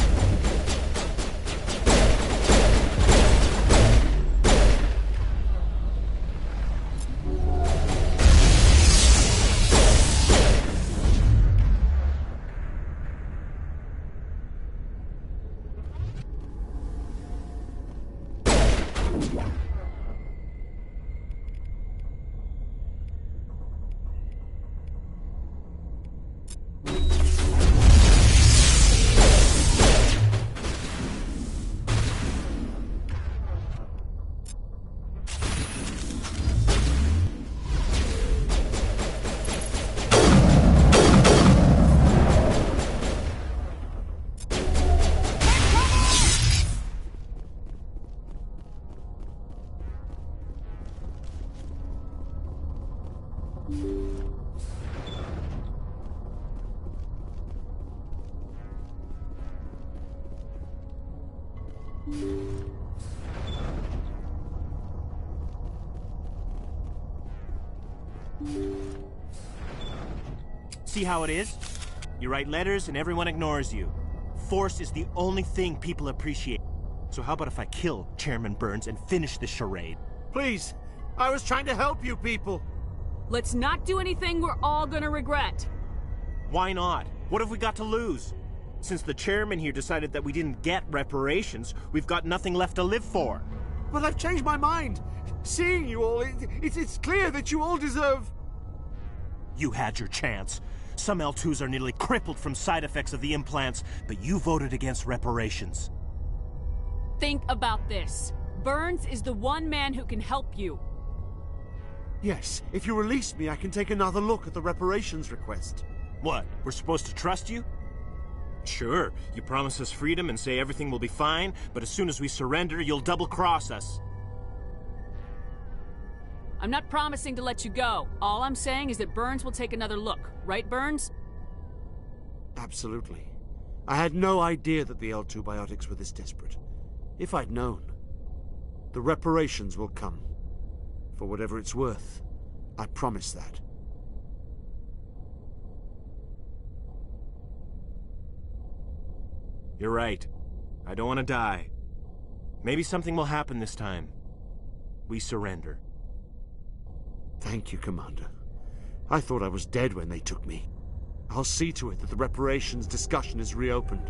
See how it is? You write letters and everyone ignores you. Force is the only thing people appreciate. So how about if I kill Chairman Burns and finish this charade? Please! I was trying to help you people! Let's not do anything we're all gonna regret. Why not? What have we got to lose? Since the chairman here decided that we didn't get reparations, we've got nothing left to live for. But I've changed my mind! Seeing you all, it's clear that you all deserve... You had your chance. Some L2s are nearly crippled from side effects of the implants, but you voted against reparations. Think about this. Burns is the one man who can help you. Yes, if you release me, I can take another look at the reparations request. What, we're supposed to trust you? Sure, you promise us freedom and say everything will be fine, but as soon as we surrender, you'll double-cross us. I'm not promising to let you go. All I'm saying is that Burns will take another look. Right, Burns? Absolutely. I had no idea that the L2 biotics were this desperate. If I'd known. The reparations will come. For whatever it's worth. I promise that. You're right. I don't want to die. Maybe something will happen this time. We surrender. Thank you, Commander. I thought I was dead when they took me. I'll see to it that the reparations discussion is reopened.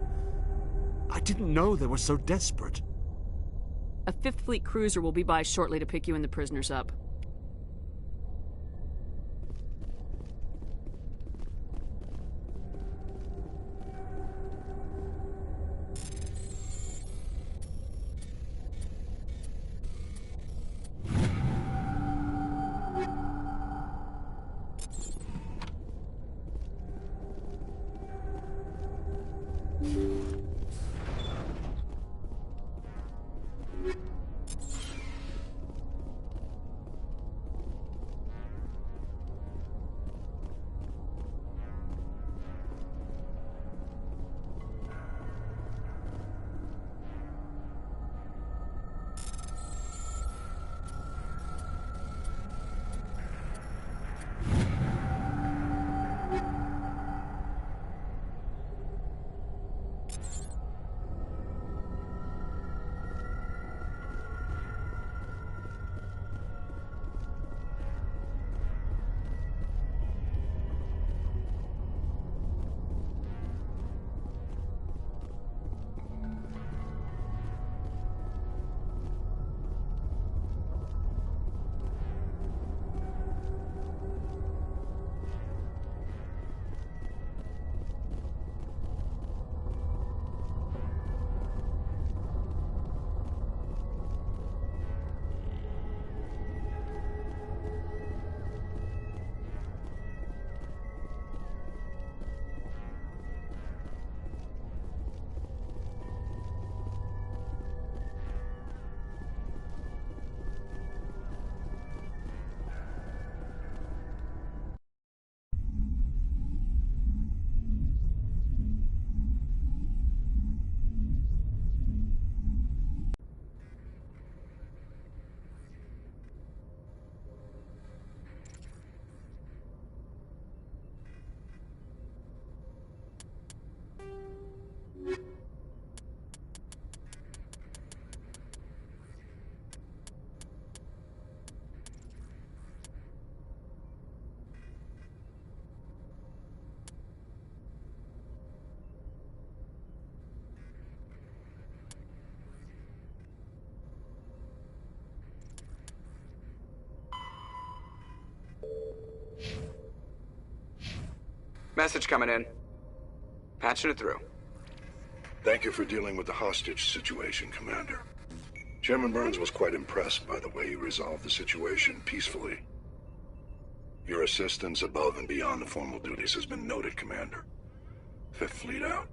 I didn't know they were so desperate. A 5th Fleet cruiser will be by shortly to pick you and the prisoners up. Message coming in. Patching it through. Thank you for dealing with the hostage situation, Commander. Chairman Burns was quite impressed by the way you resolved the situation peacefully. Your assistance above and beyond the formal duties has been noted, Commander. 5th Fleet out.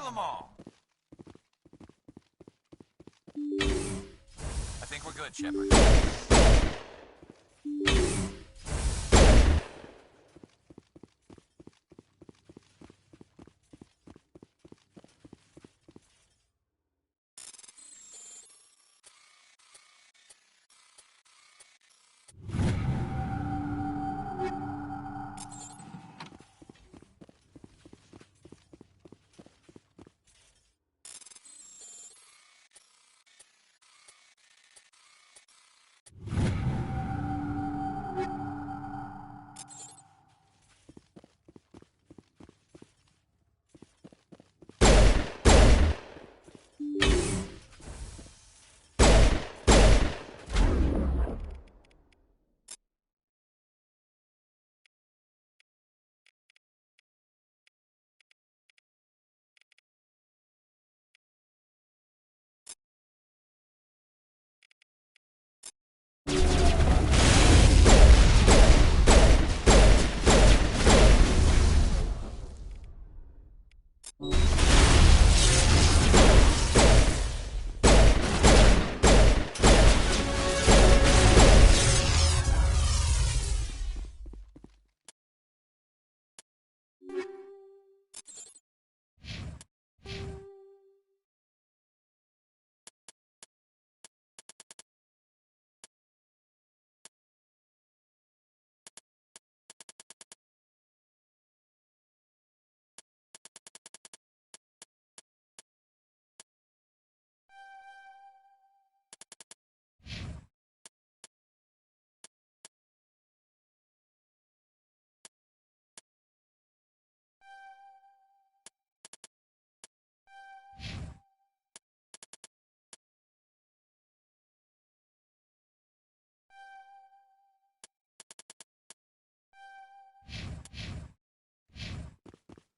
Kill them all! I think we're good, Shepard.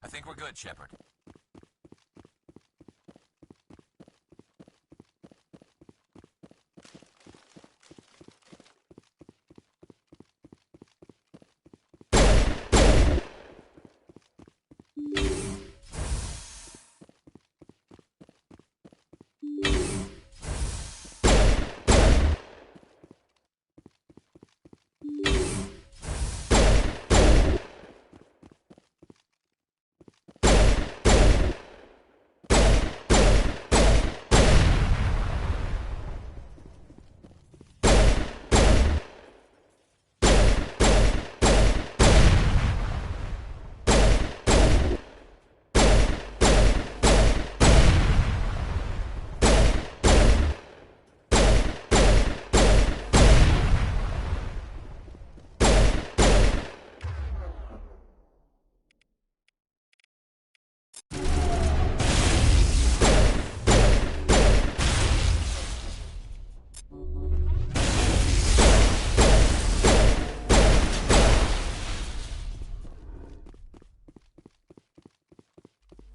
I think we're good, Shepard.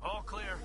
All clear.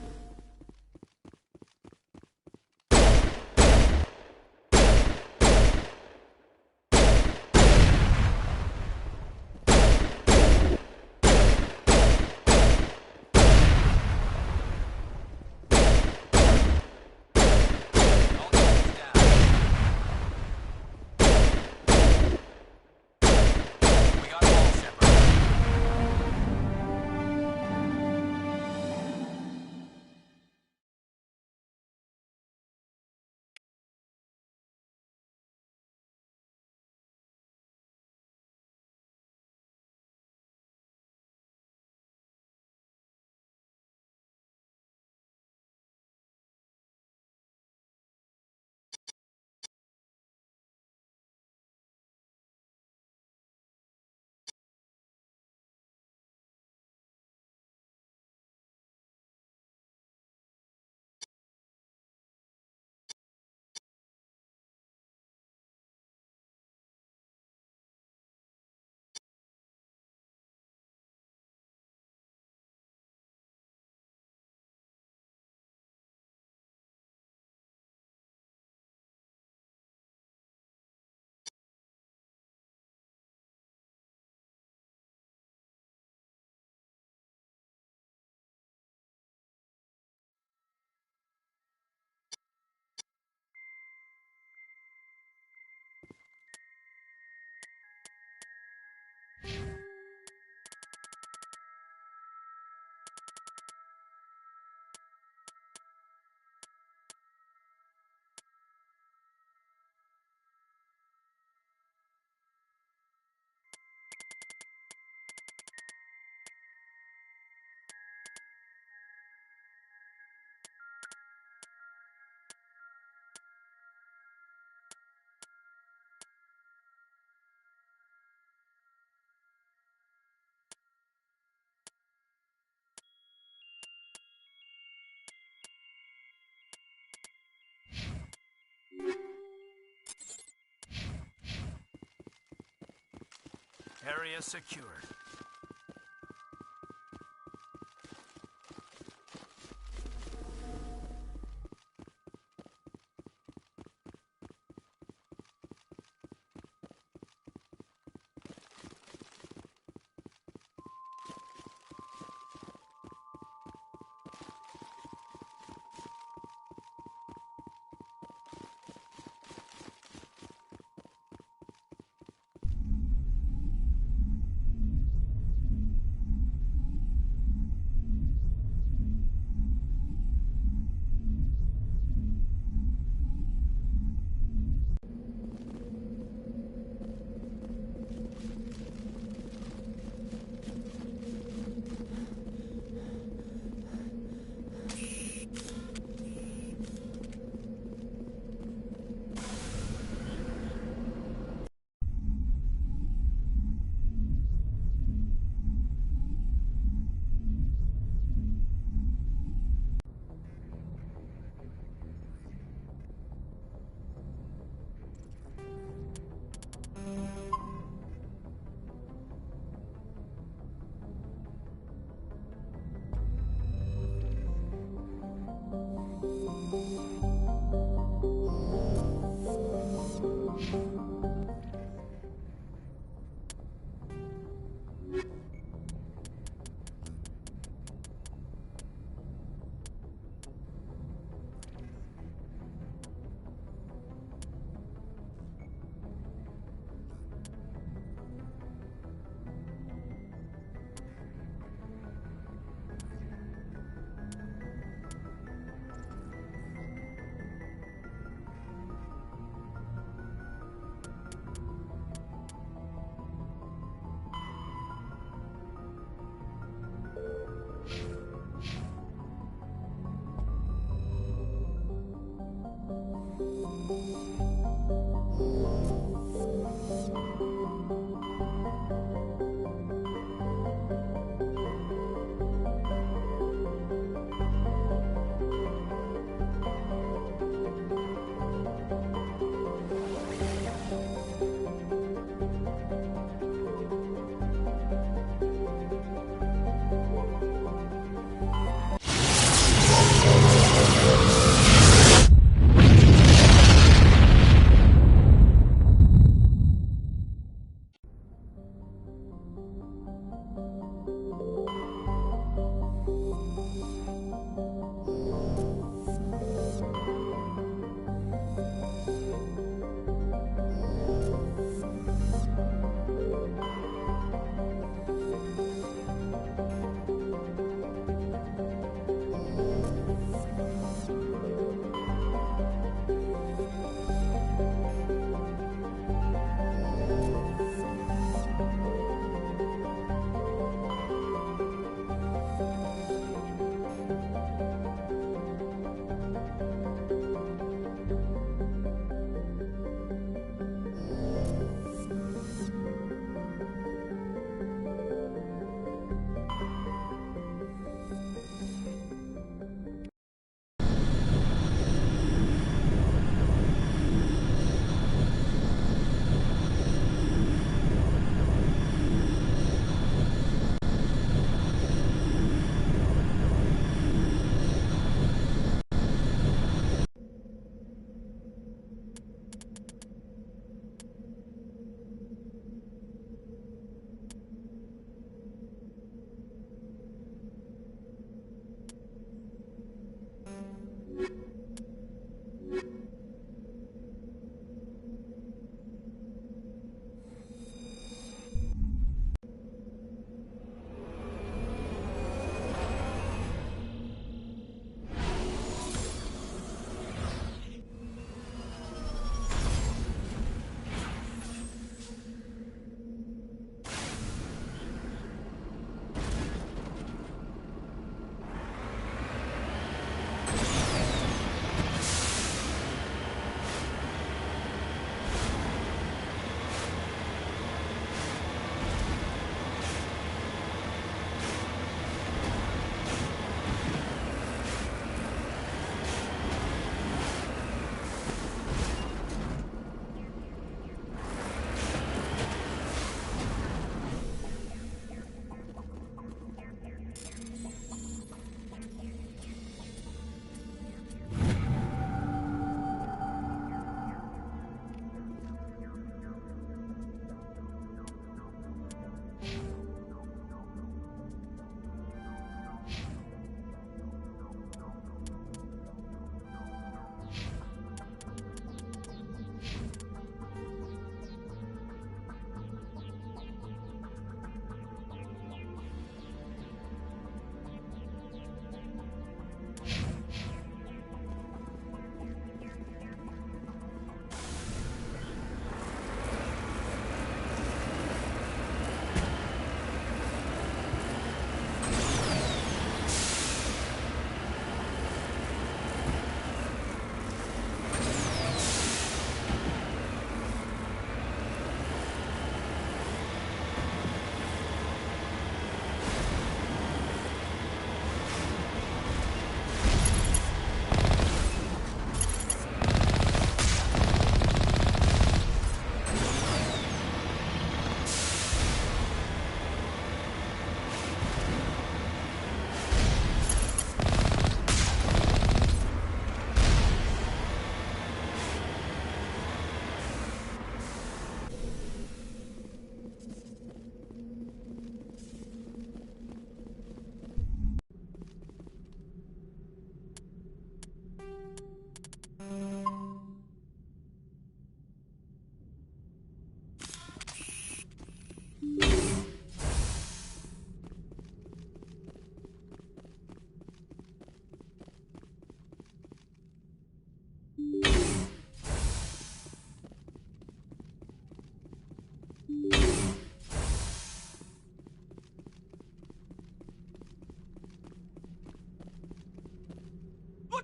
Area secured.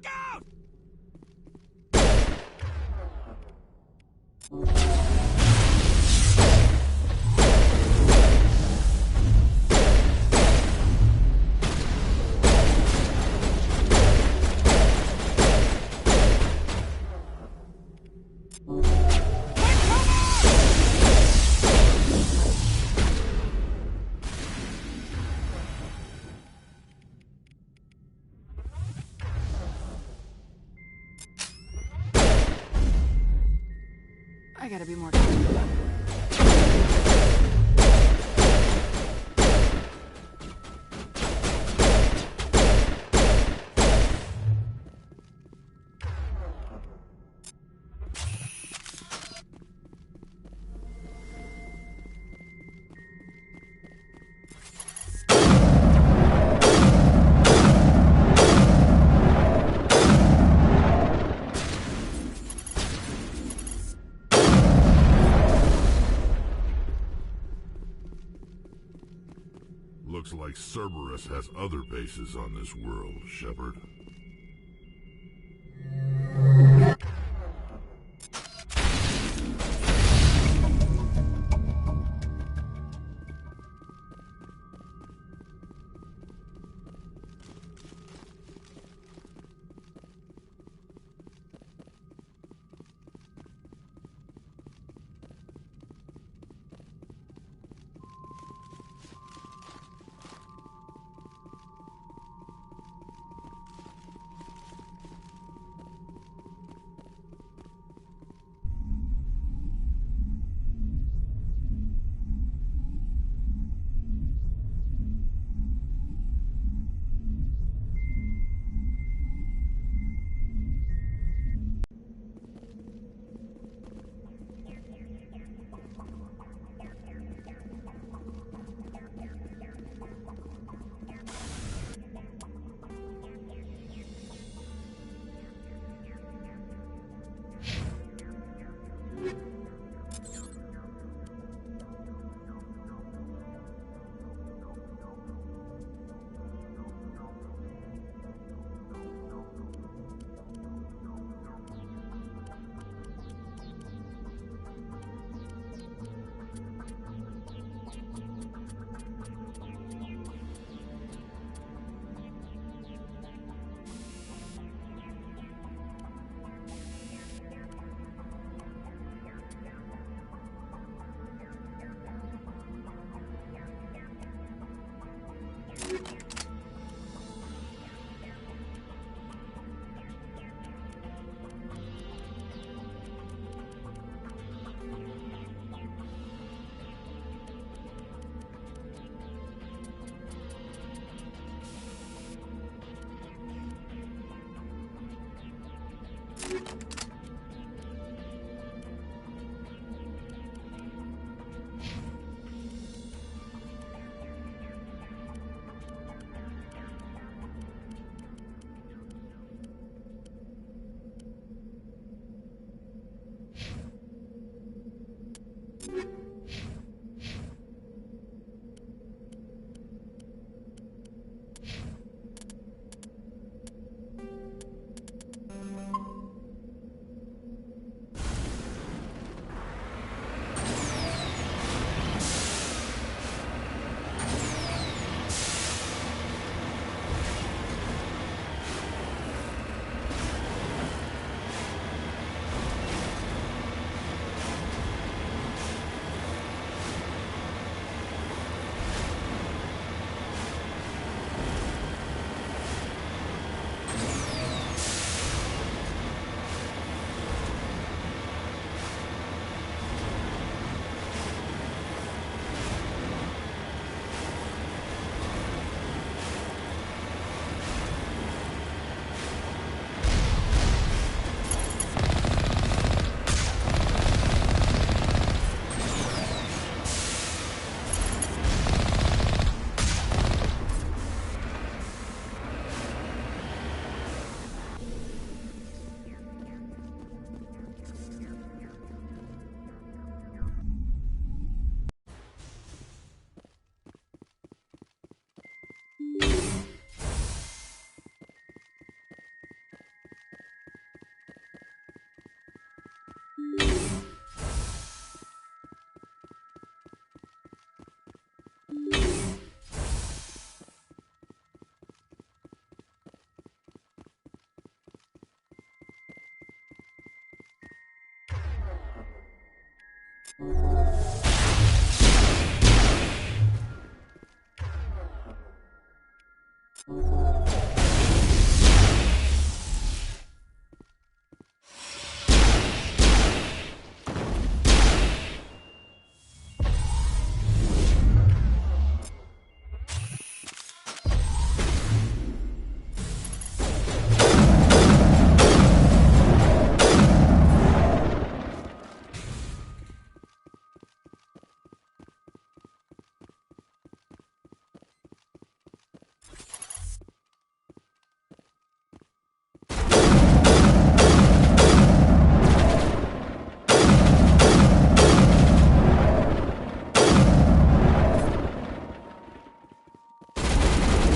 Look out! I gotta be more careful. Looks like Cerberus has other bases on this world, Shepard.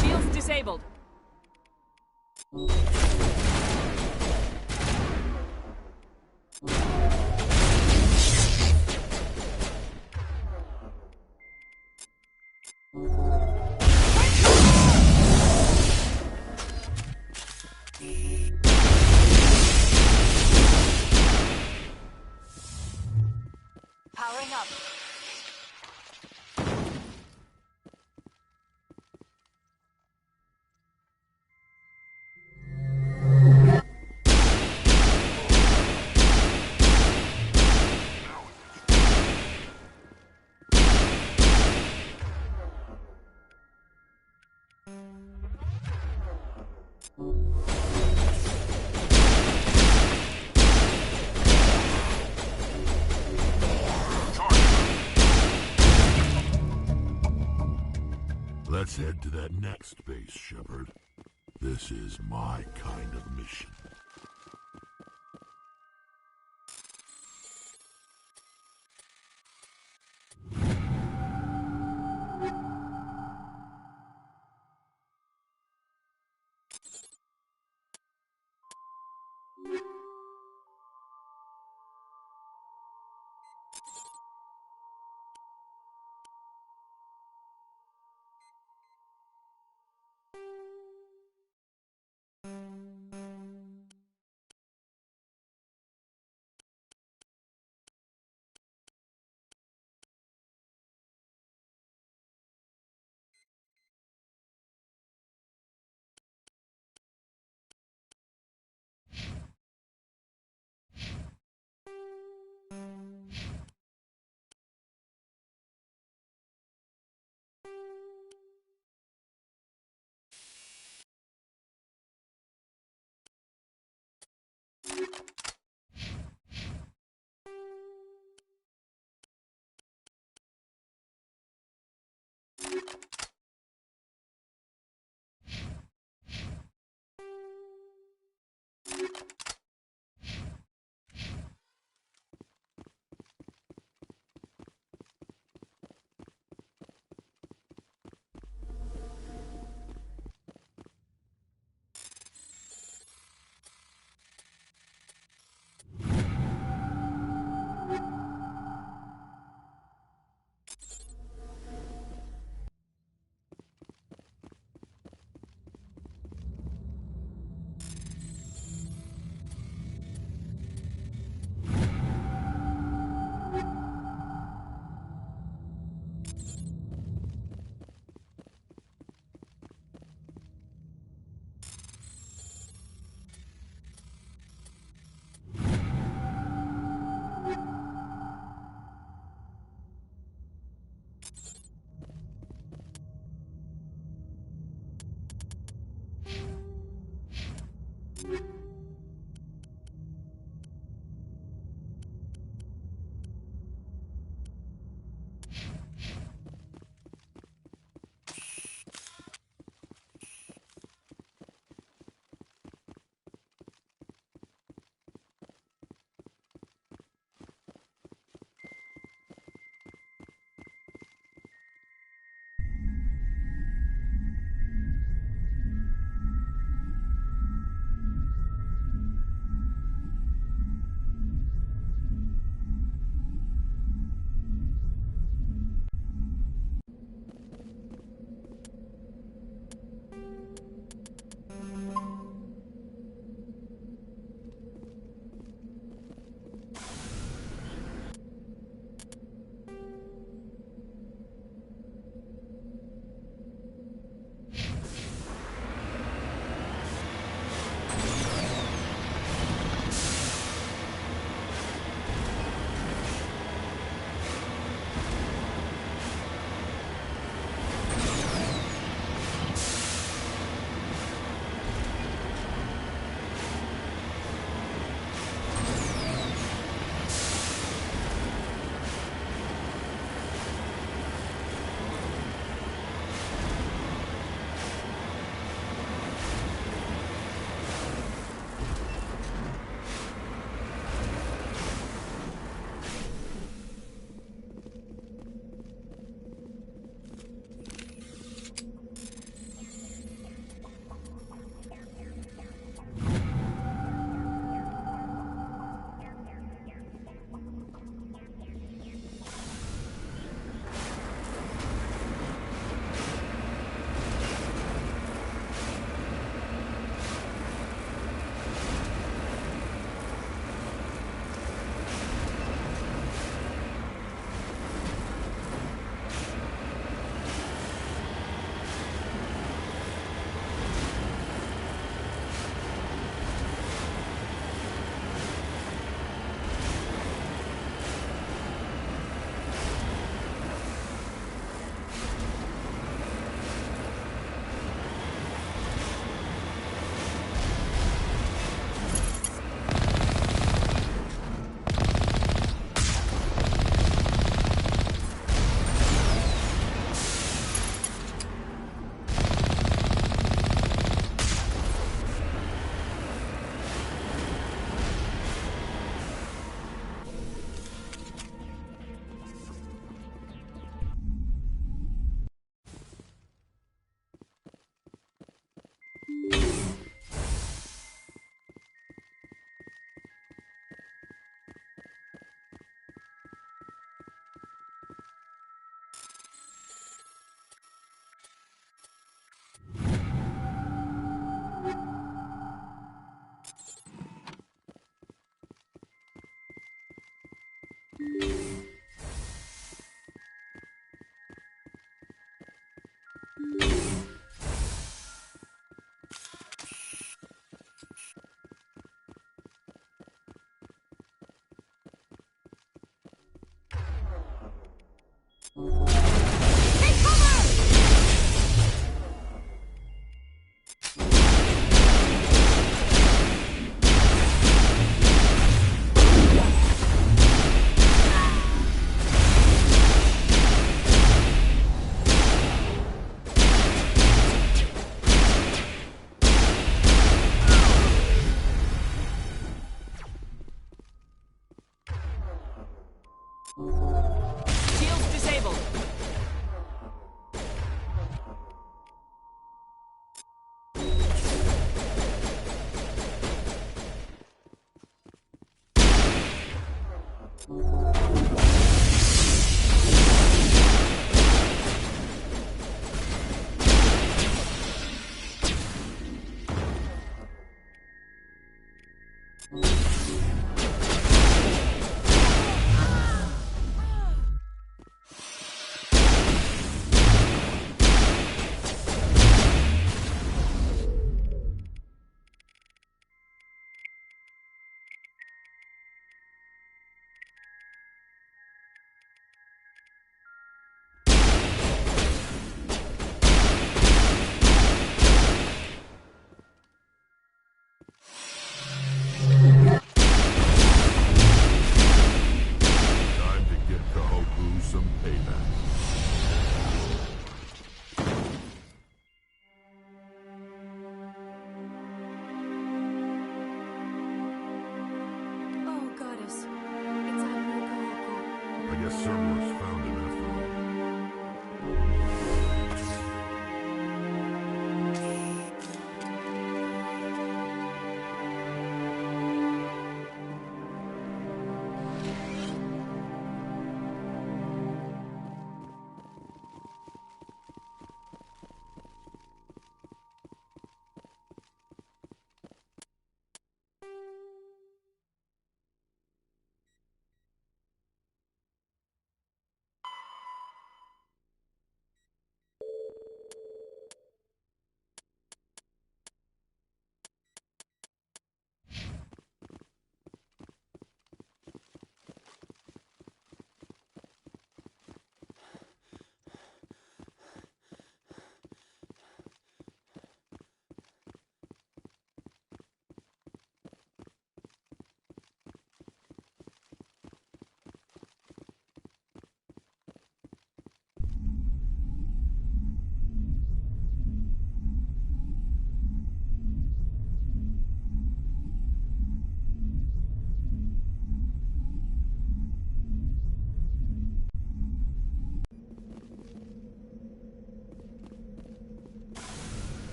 Shields disabled. Powering up. Let's head to that next base, Shepard. This is my kind of mission.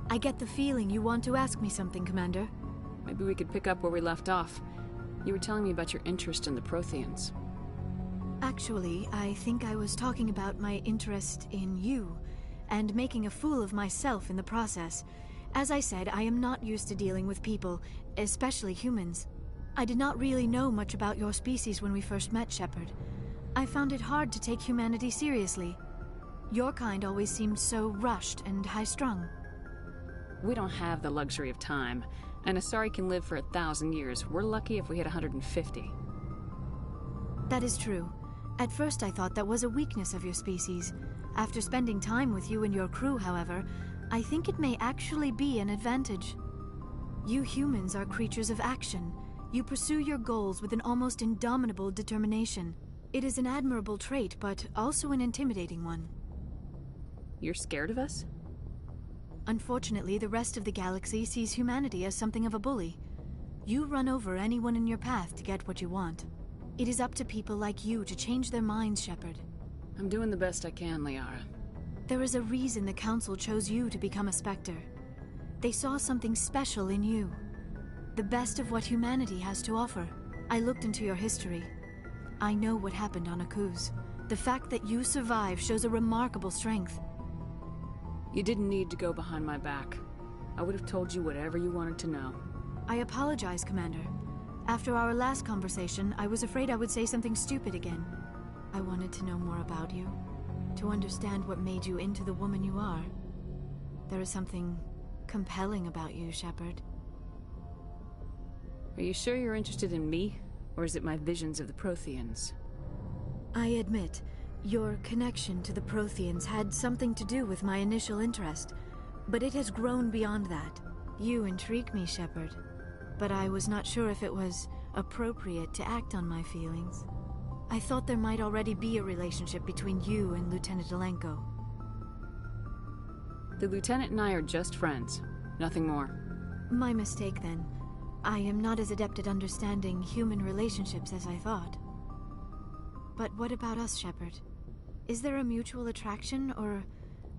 I get the feeling you want to ask me something, Commander. Maybe we could pick up where we left off. You were telling me about your interest in the Protheans. Actually, I think I was talking about my interest in you, and making a fool of myself in the process. As I said, I am not used to dealing with people, especially humans. I did not really know much about your species when we first met, Shepard. I found it hard to take humanity seriously. Your kind always seemed so rushed and high-strung. We don't have the luxury of time. An Asari can live for 1,000 years. We're lucky if we hit 150. That is true. At first I thought that was a weakness of your species. After spending time with you and your crew, however, I think it may actually be an advantage. You humans are creatures of action. You pursue your goals with an almost indomitable determination. It is an admirable trait, but also an intimidating one. You're scared of us? Unfortunately, the rest of the galaxy sees humanity as something of a bully. You run over anyone in your path to get what you want. It is up to people like you to change their minds, Shepard. I'm doing the best I can, Liara. There is a reason the Council chose you to become a Spectre. They saw something special in you. The best of what humanity has to offer. I looked into your history. I know what happened on Akuz. The fact that you survived shows a remarkable strength. You didn't need to go behind my back. I would have told you whatever you wanted to know. I apologize, Commander. After our last conversation, I was afraid I would say something stupid again. I wanted to know more about you, to understand what made you into the woman you are. There is something compelling about you, Shepard. Are you sure you're interested in me, or is it my visions of the Protheans? I admit, your connection to the Protheans had something to do with my initial interest, but it has grown beyond that. You intrigue me, Shepard, but I was not sure if it was appropriate to act on my feelings. I thought there might already be a relationship between you and Lieutenant Alenko. The Lieutenant and I are just friends, nothing more. My mistake, then. I am not as adept at understanding human relationships as I thought. But what about us, Shepard? Is there a mutual attraction, or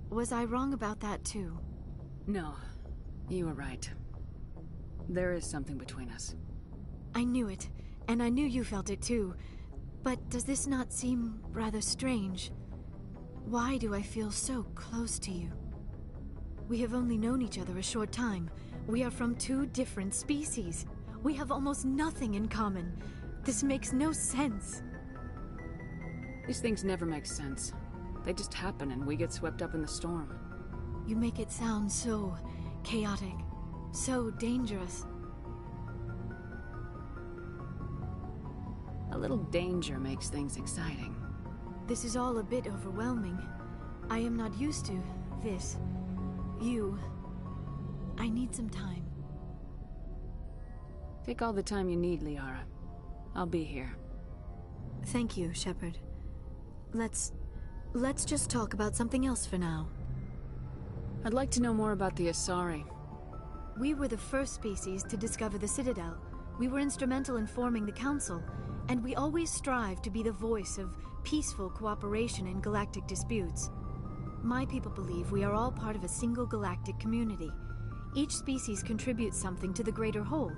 was I wrong about that too? No, you were right. There is something between us. I knew it, and I knew you felt it too. But does this not seem rather strange? Why do I feel so close to you? We have only known each other a short time. We are from two different species. We have almost nothing in common. This makes no sense. These things never make sense. They just happen and we get swept up in the storm. You make it sound so chaotic, so dangerous. A little danger makes things exciting. This is all a bit overwhelming. I am not used to this. You. I need some time. Take all the time you need, Liara. I'll be here. Thank you, Shepard. Let's just talk about something else for now. I'd like to know more about the Asari. We were the first species to discover the Citadel. We were instrumental in forming the Council, and we always strive to be the voice of peaceful cooperation in galactic disputes. My people believe we are all part of a single galactic community. Each species contributes something to the greater whole.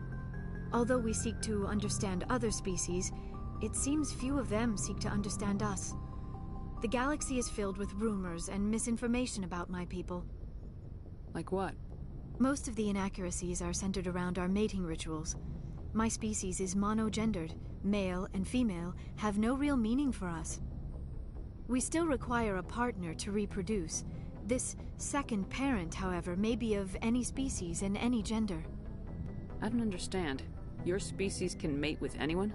Although we seek to understand other species, it seems few of them seek to understand us. The galaxy is filled with rumors and misinformation about my people. Like what? Most of the inaccuracies are centered around our mating rituals. My species is monogendered. Male and female have no real meaning for us. We still require a partner to reproduce. This second parent, however, may be of any species and any gender. I don't understand. Your species can mate with anyone?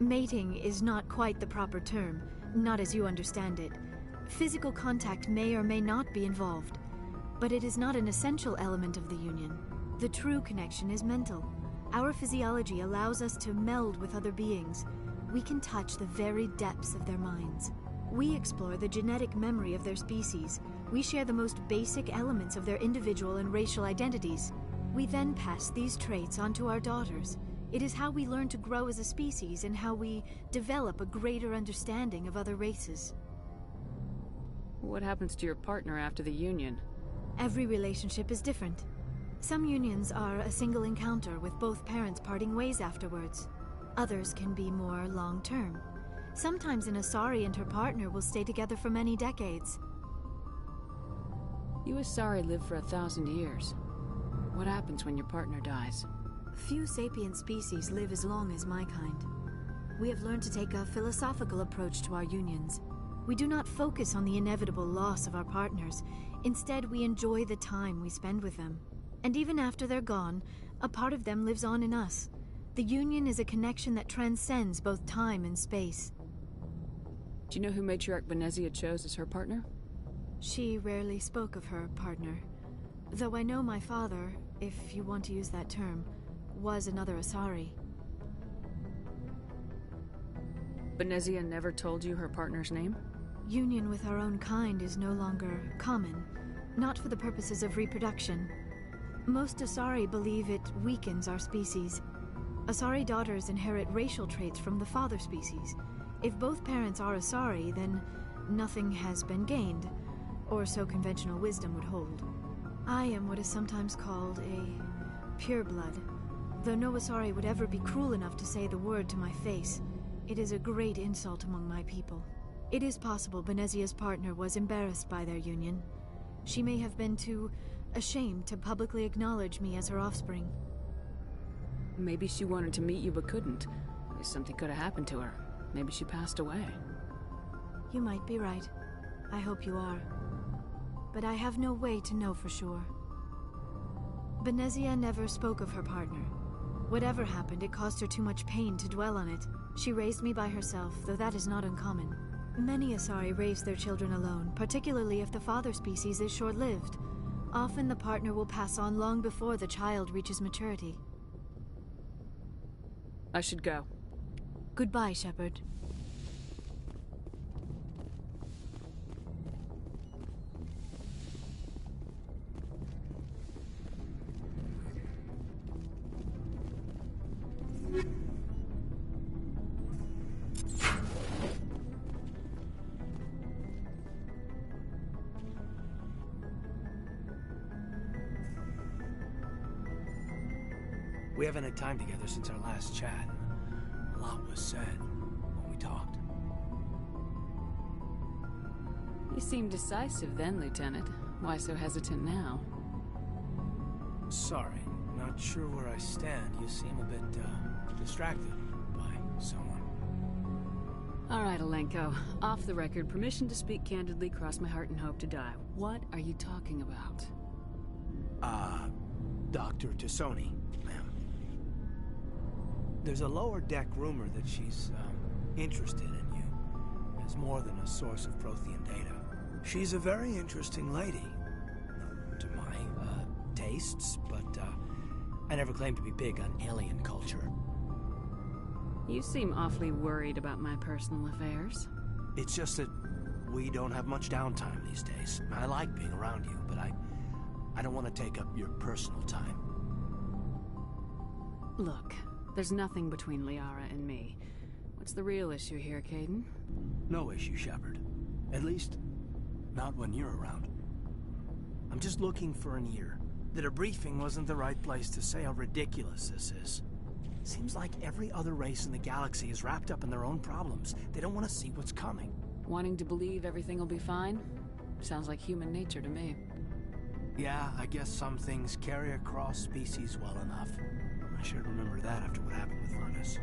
Mating is not quite the proper term, not as you understand it. Physical contact may or may not be involved, but it is not an essential element of the union. The true connection is mental. Our physiology allows us to meld with other beings. We can touch the very depths of their minds. We explore the genetic memory of their species. We share the most basic elements of their individual and racial identities. We then pass these traits on to our daughters. It is how we learn to grow as a species and how we develop a greater understanding of other races. What happens to your partner after the union? Every relationship is different. Some unions are a single encounter with both parents parting ways afterwards. Others can be more long-term. Sometimes an Asari and her partner will stay together for many decades. You Asari live for 1,000 years. What happens when your partner dies? Few sapient species live as long as my kind. We have learned to take a philosophical approach to our unions. We do not focus on the inevitable loss of our partners. Instead, we enjoy the time we spend with them. And even after they're gone, a part of them lives on in us. The union is a connection that transcends both time and space. Do you know who Matriarch Venezia chose as her partner? She rarely spoke of her partner. Though I know my father, if you want to use that term, was another Asari. Venezia never told you her partner's name? Union with our own kind is no longer common, not for the purposes of reproduction. Most Asari believe it weakens our species. Asari daughters inherit racial traits from the father species. If both parents are Asari, then nothing has been gained, or so conventional wisdom would hold. I am what is sometimes called a pureblood, though no Asari would ever be cruel enough to say the word to my face. It is a great insult among my people. It is possible Venezia's partner was embarrassed by their union. She may have been too ashamed to publicly acknowledge me as her offspring. Maybe she wanted to meet you but couldn't. Something could have happened to her. Maybe she passed away. You might be right. I hope you are. But I have no way to know for sure. Venezia never spoke of her partner. Whatever happened, it caused her too much pain to dwell on it. She raised me by herself, though that is not uncommon. Many Asari raise their children alone, particularly if the father species is short-lived. Often the partner will pass on long before the child reaches maturity. I should go. Goodbye, Shepard. We haven't had time together since our last chat. A lot was said when we talked. You seemed decisive then, Lieutenant. Why so hesitant now? Sorry, not sure where I stand. You seem a bit, distracted by someone. All right, Alenko. Off the record, permission to speak candidly, cross my heart and hope to die. What are you talking about? Dr. Tassoni, ma'am. There's a lower deck rumor that she's, interested in you as more than a source of Prothean data. She's a very interesting lady. To my, tastes, but, I never claimed to be big on alien culture. You seem awfully worried about my personal affairs. It's just that we don't have much downtime these days. I like being around you, but I don't want to take up your personal time. Look, there's nothing between Liara and me. What's the real issue here, Caden? No issue, Shepard. At least, not when you're around. I'm just looking for an ear. The debriefing wasn't the right place to say how ridiculous this is. Seems like every other race in the galaxy is wrapped up in their own problems. They don't want to see what's coming. Wanting to believe everything will be fine? Sounds like human nature to me. Yeah, I guess some things carry across species well enough. I should remember that after what happened with Vernus.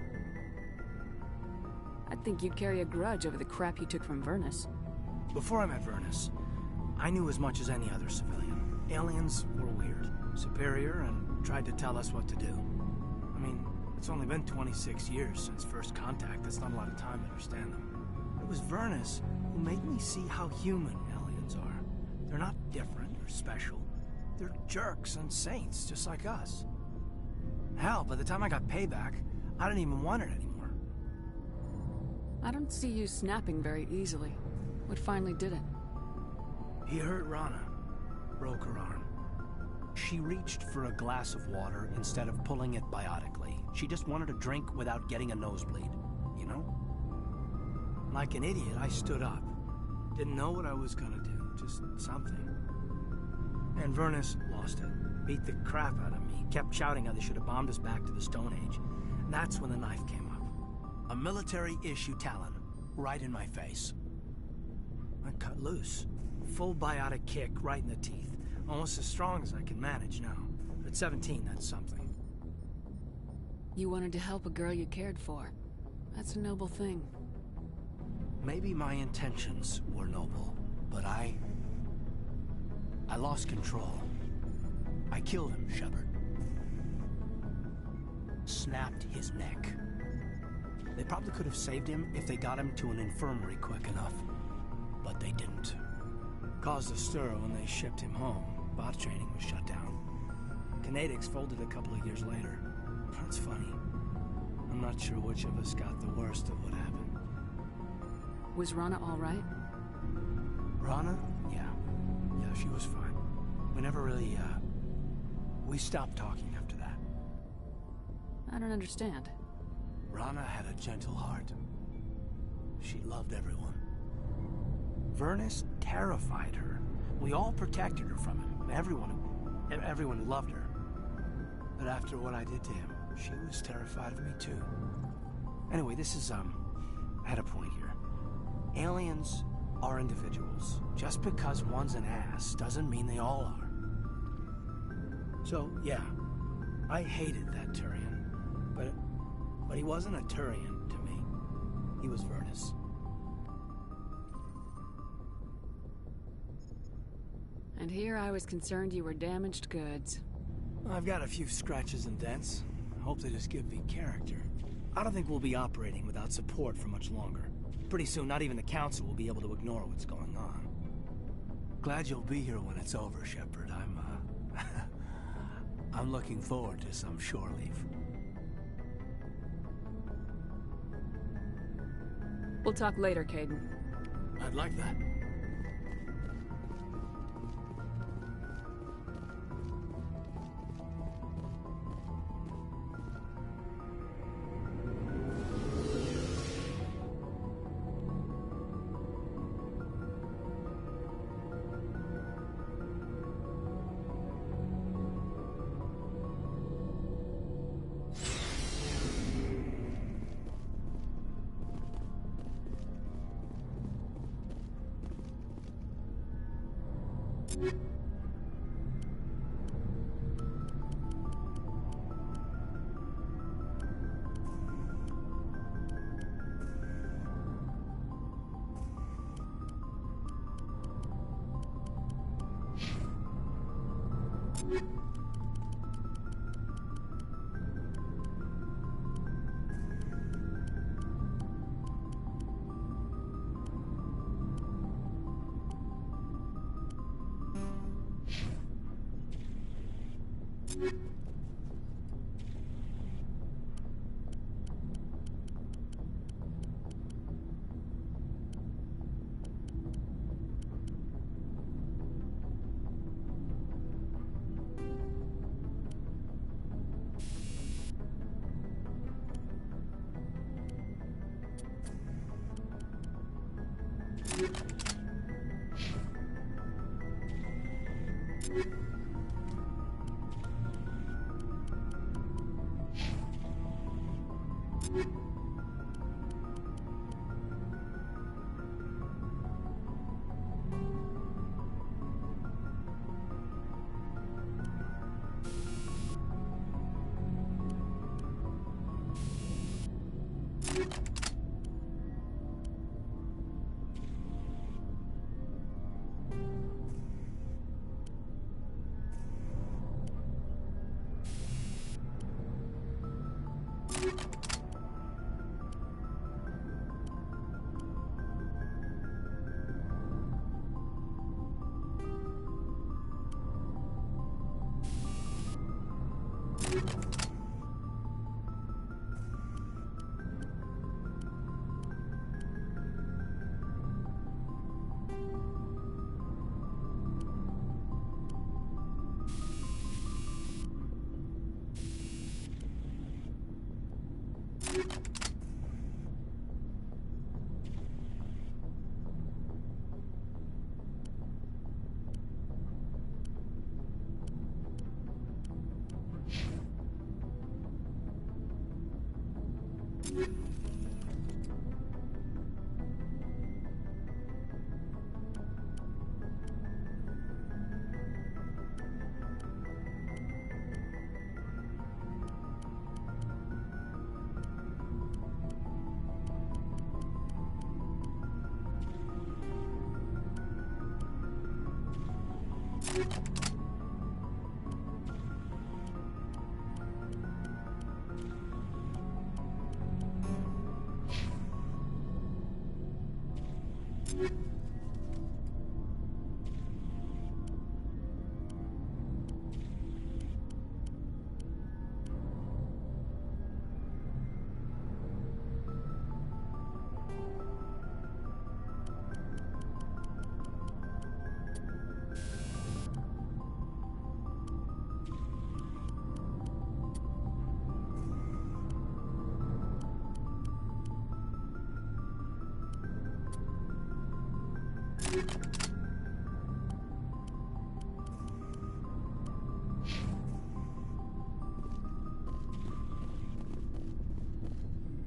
I'd think you'd carry a grudge over the crap you took from Vernus. Before I met Vernus, I knew as much as any other civilian. Aliens were weird, superior, and tried to tell us what to do. I mean, it's only been 26 years since first contact. That's not a lot of time to understand them. It was Vernus who made me see how human aliens are. They're not different or special. They're jerks and saints, just like us. Hell, by the time I got payback, I didn't even want it anymore. I don't see you snapping very easily. What finally did it? He hurt Rana. Broke her arm. She reached for a glass of water instead of pulling it biotically. She just wanted a drink without getting a nosebleed, you know? Like an idiot, I stood up. Didn't know what I was gonna do, just something. And Vernus lost it. Beat the crap out of me. Kept shouting how they should have bombed us back to the Stone Age. And that's when the knife came up. A military-issue talon, right in my face. I cut loose. Full biotic kick right in the teeth. Almost as strong as I can manage now. But at 17, that's something. You wanted to help a girl you cared for. That's a noble thing. Maybe my intentions were noble, but I lost control. I killed him, Shepard. Snapped his neck. They probably could have saved him if they got him to an infirmary quick enough. But they didn't. Caused a stir when they shipped him home. Bot training was shut down. Kinetics folded a couple of years later. That's funny. I'm not sure which of us got the worst of what happened. Was Rana all right? Rana? Yeah. Yeah, she was fine. We never really, we stopped talking after that. I don't understand. Rana had a gentle heart. She loved everyone. Vernus terrified her. We all protected her from him. Everyone loved her. But after what I did to him, she was terrified of me too. Anyway, this is, I had a point here. Aliens are individuals. Just because one's an ass doesn't mean they all are. So, yeah, I hated that Turian. But he wasn't a Turian to me. He was Vernus. And here I was concerned you were damaged goods. I've got a few scratches and dents. Hope they just give me character. I don't think we'll be operating without support for much longer. Pretty soon, not even the Council will be able to ignore what's going on. Glad you'll be here when it's over, Shepard. I'm looking forward to some shore leave. We'll talk later, Caden. I'd like that.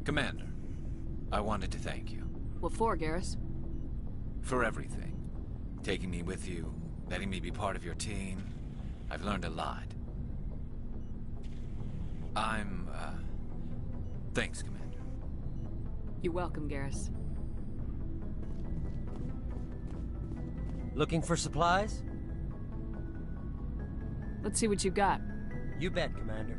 Commander, I wanted to thank you. What for, Garrus? For everything. Taking me with you, letting me be part of your team. I've learned a lot. Thanks, Commander. You're welcome, Garrus. Looking for supplies? Let's see what you got. You bet, Commander.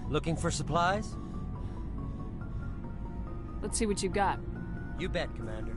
Looking for supplies? Let's see what you got. You bet, Commander.